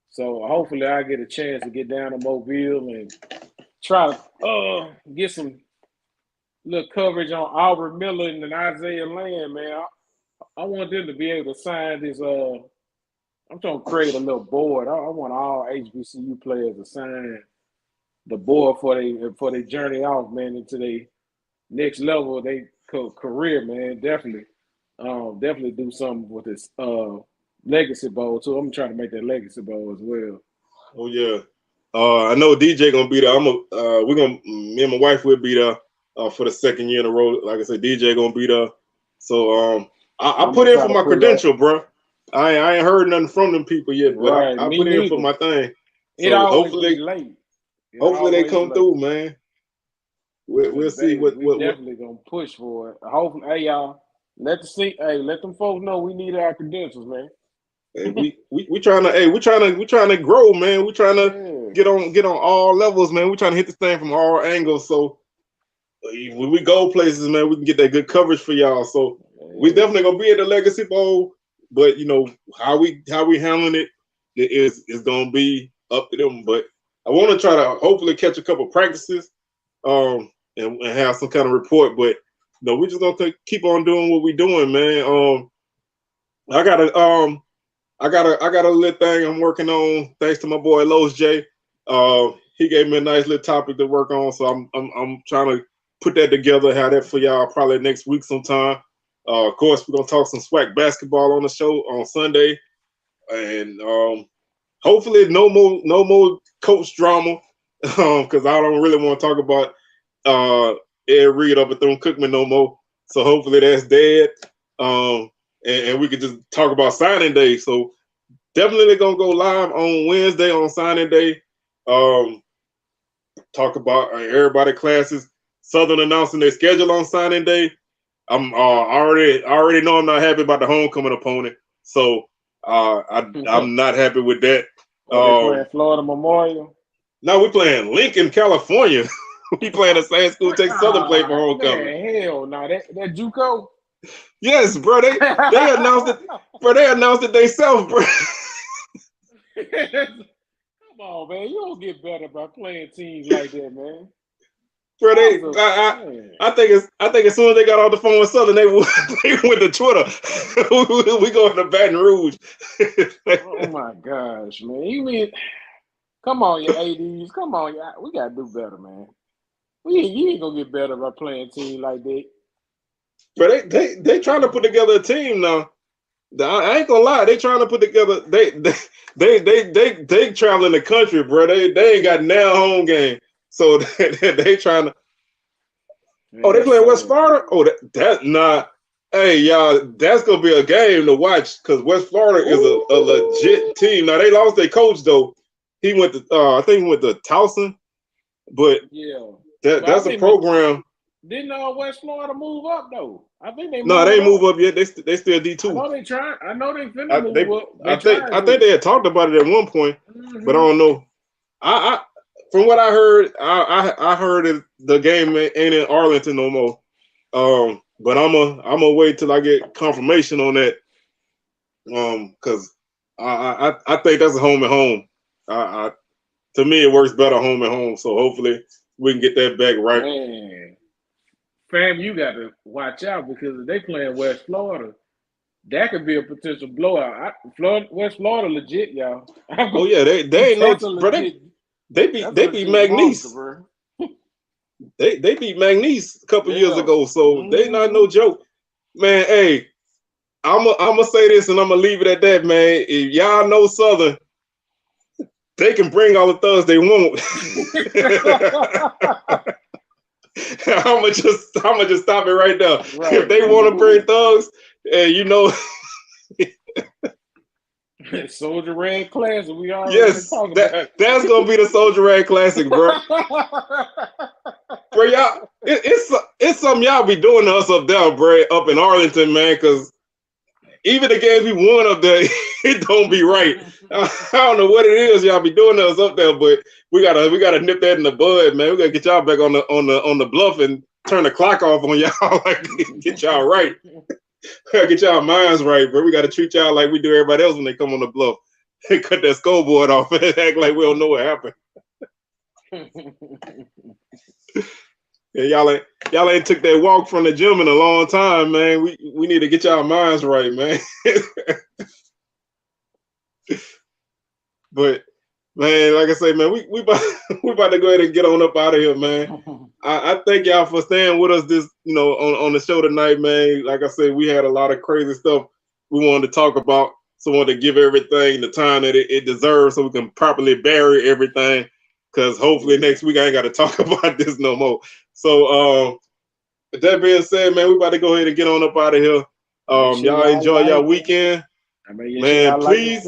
So hopefully I get a chance to get down to Mobile and try to get some little coverage on Albert Miller and Isaiah Land, man. I want them to be able to sign this. I'm trying to create a little board. I want all HBCU players to sign the board for their journey off, man, into their next level of their career, man. Definitely do something with this Legacy Bowl too. I'm trying to make that Legacy Bowl as well. Oh yeah, I know DJ gonna be there. Me and my wife will be there for the second year in a row. Like I said, DJ gonna be there. So I put in for my credential, bro. I ain't heard nothing from them people yet, but right. I put in for my thing. So hopefully they come through, man. We'll see what definitely gonna push for it. Hopefully, hey y'all, let them folks know we need our credentials, man. Hey, we trying to grow, man. We trying to get on all levels, man. We trying to hit this thing from all angles. So when we go places, man, we can get that good coverage for y'all. So we definitely gonna be at the Legacy Bowl, but how we handling it is gonna be up to them. But I want to try to hopefully catch a couple practices, and have some kind of report. But we're just gonna keep on doing what we're doing, man. I got a little thing I'm working on, thanks to my boy Los J. He gave me a nice little topic to work on, so I'm trying to put that together, have that for y'all probably next week sometime. Of course, we're gonna talk some SWAC basketball on the show on Sunday, and hopefully no more coach drama, because I don't really want to talk about Ed Reed up at Bethune-Cookman no more. So hopefully that's dead. And we could just talk about signing day. So definitely gonna go live on Wednesday on signing day. Talk about everybody classes. Southern announcing their schedule on signing day. I'm already know I'm not happy about the homecoming opponent. So I'm not happy with that. Playing Florida Memorial. No, we're playing Lincoln, California. We playing the same school Texas Southern play for homecoming. Man, hell no, that JUCO. Yes, bro. They announced it. Bro, they announced it themselves, bro. Come on, man. You don't get better by playing teams like that, man. Bro, I think as soon as they got off the phone with Southern, they went to Twitter. We going to Baton Rouge. Oh my gosh, man. You mean, come on, your ADs. Come on, we gotta do better, man. You ain't gonna get better by playing a team like that. But they trying to put together a team now. I ain't gonna lie, they trying to put together. They traveling the country, bro. They ain't got now home game, so they trying to. Oh, they playing West Florida. Oh, that not. Hey, y'all, that's gonna be a game to watch because West Florida is a legit team. Now they lost their coach though, he went to I think he went to Towson, but yeah, that's a program. Didn't West Florida move up though? I think they no, they ain't move up yet. They still D2. I know they trying. I know they finna move up. I think they had talked about it at one point, but I don't know. I from what I heard, I heard that the game ain't in Arlington no more. But I'm gonna wait till I get confirmation on that. Because I think that's a home and home. To me, it works better home and home. So hopefully we can get that back right. Man. Fam, you got to watch out because if they playing West Florida, that could be a potential blowout. West Florida legit, y'all. Oh yeah, they ain't no, bro. They beat McNeese. They beat McNeese a couple years ago, so they not no joke, man. Hey, I'm say this and I'm gonna leave it at that, man. If y'all know Southern, they can bring all the thugs they want. I'm gonna just stop it right there. Right. If they want to bring thugs, and you know, Soldier Red Classic, we already talking about. That's gonna be the Soldier Red Classic, bro. Bro, y'all, it's something y'all be doing to us up there, bro, up in Arlington, man. Because even the games we won up there, it don't be right. I don't know what it is y'all be doing to us up there, but we gotta nip that in the bud, man. We gotta get y'all back on the bluff and turn the clock off on y'all, like get y'all right. We gotta get y'all minds right, bro. We gotta treat y'all like we do everybody else when they come on the bluff. They cut that scoreboard off and act like we don't know what happened. Yeah, y'all ain't took that walk from the gym in a long time, man. We need to get y'all minds right, man. But man, like I say, man, we about to go ahead and get on up out of here, man. I thank y'all for staying with us this, on the show tonight, man. Like I said, we had a lot of crazy stuff we wanted to talk about, so I wanted to give everything the time that it deserves, so we can properly bury everything. Because hopefully next week I ain't got to talk about this no more. So with that being said, man, we about to go ahead and get on up out of here. Y'all enjoy y'all weekend. Man, please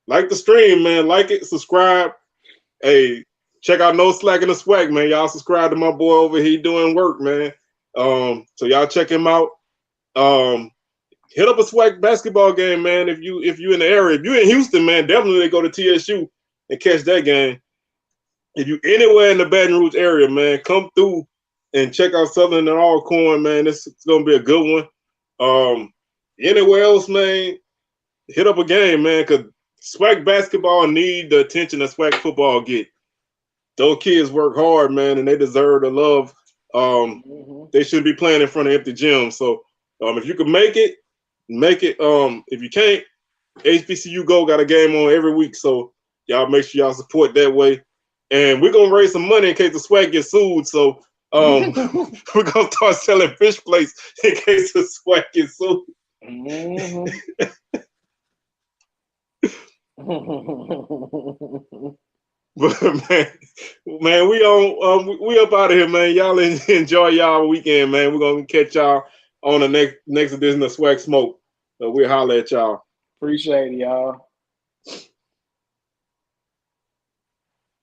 like the stream, man. Like it, subscribe. Hey, check out Non-SWAC and the SWAC, man. Y'all subscribe to my boy over here. He doing work, man. So y'all check him out. Hit up a SWAC basketball game, man. If you in the area, if you in Houston, man, definitely go to TSU and catch that game. If you anywhere in the Baton Rouge area, man, come through and check out Southern and Alcorn, man. This is gonna be a good one. Anywhere else, man, hit up a game, man, because SWAC basketball need the attention that SWAC football get. Those kids work hard, man, and they deserve the love. They shouldn't be playing in front of empty gyms. So if you can make it. If you can't, HBCU Go got a game on every week, so y'all make sure y'all support that way. And we're gonna raise some money in case the SWAC gets sued. So we're gonna start selling fish plates in case the SWAC gets sued. But man, we up out of here, man. Y'all enjoy y'all weekend, man. We're gonna catch y'all on the next edition of SWAC Smoke. We'll holler at y'all. Appreciate it, y'all.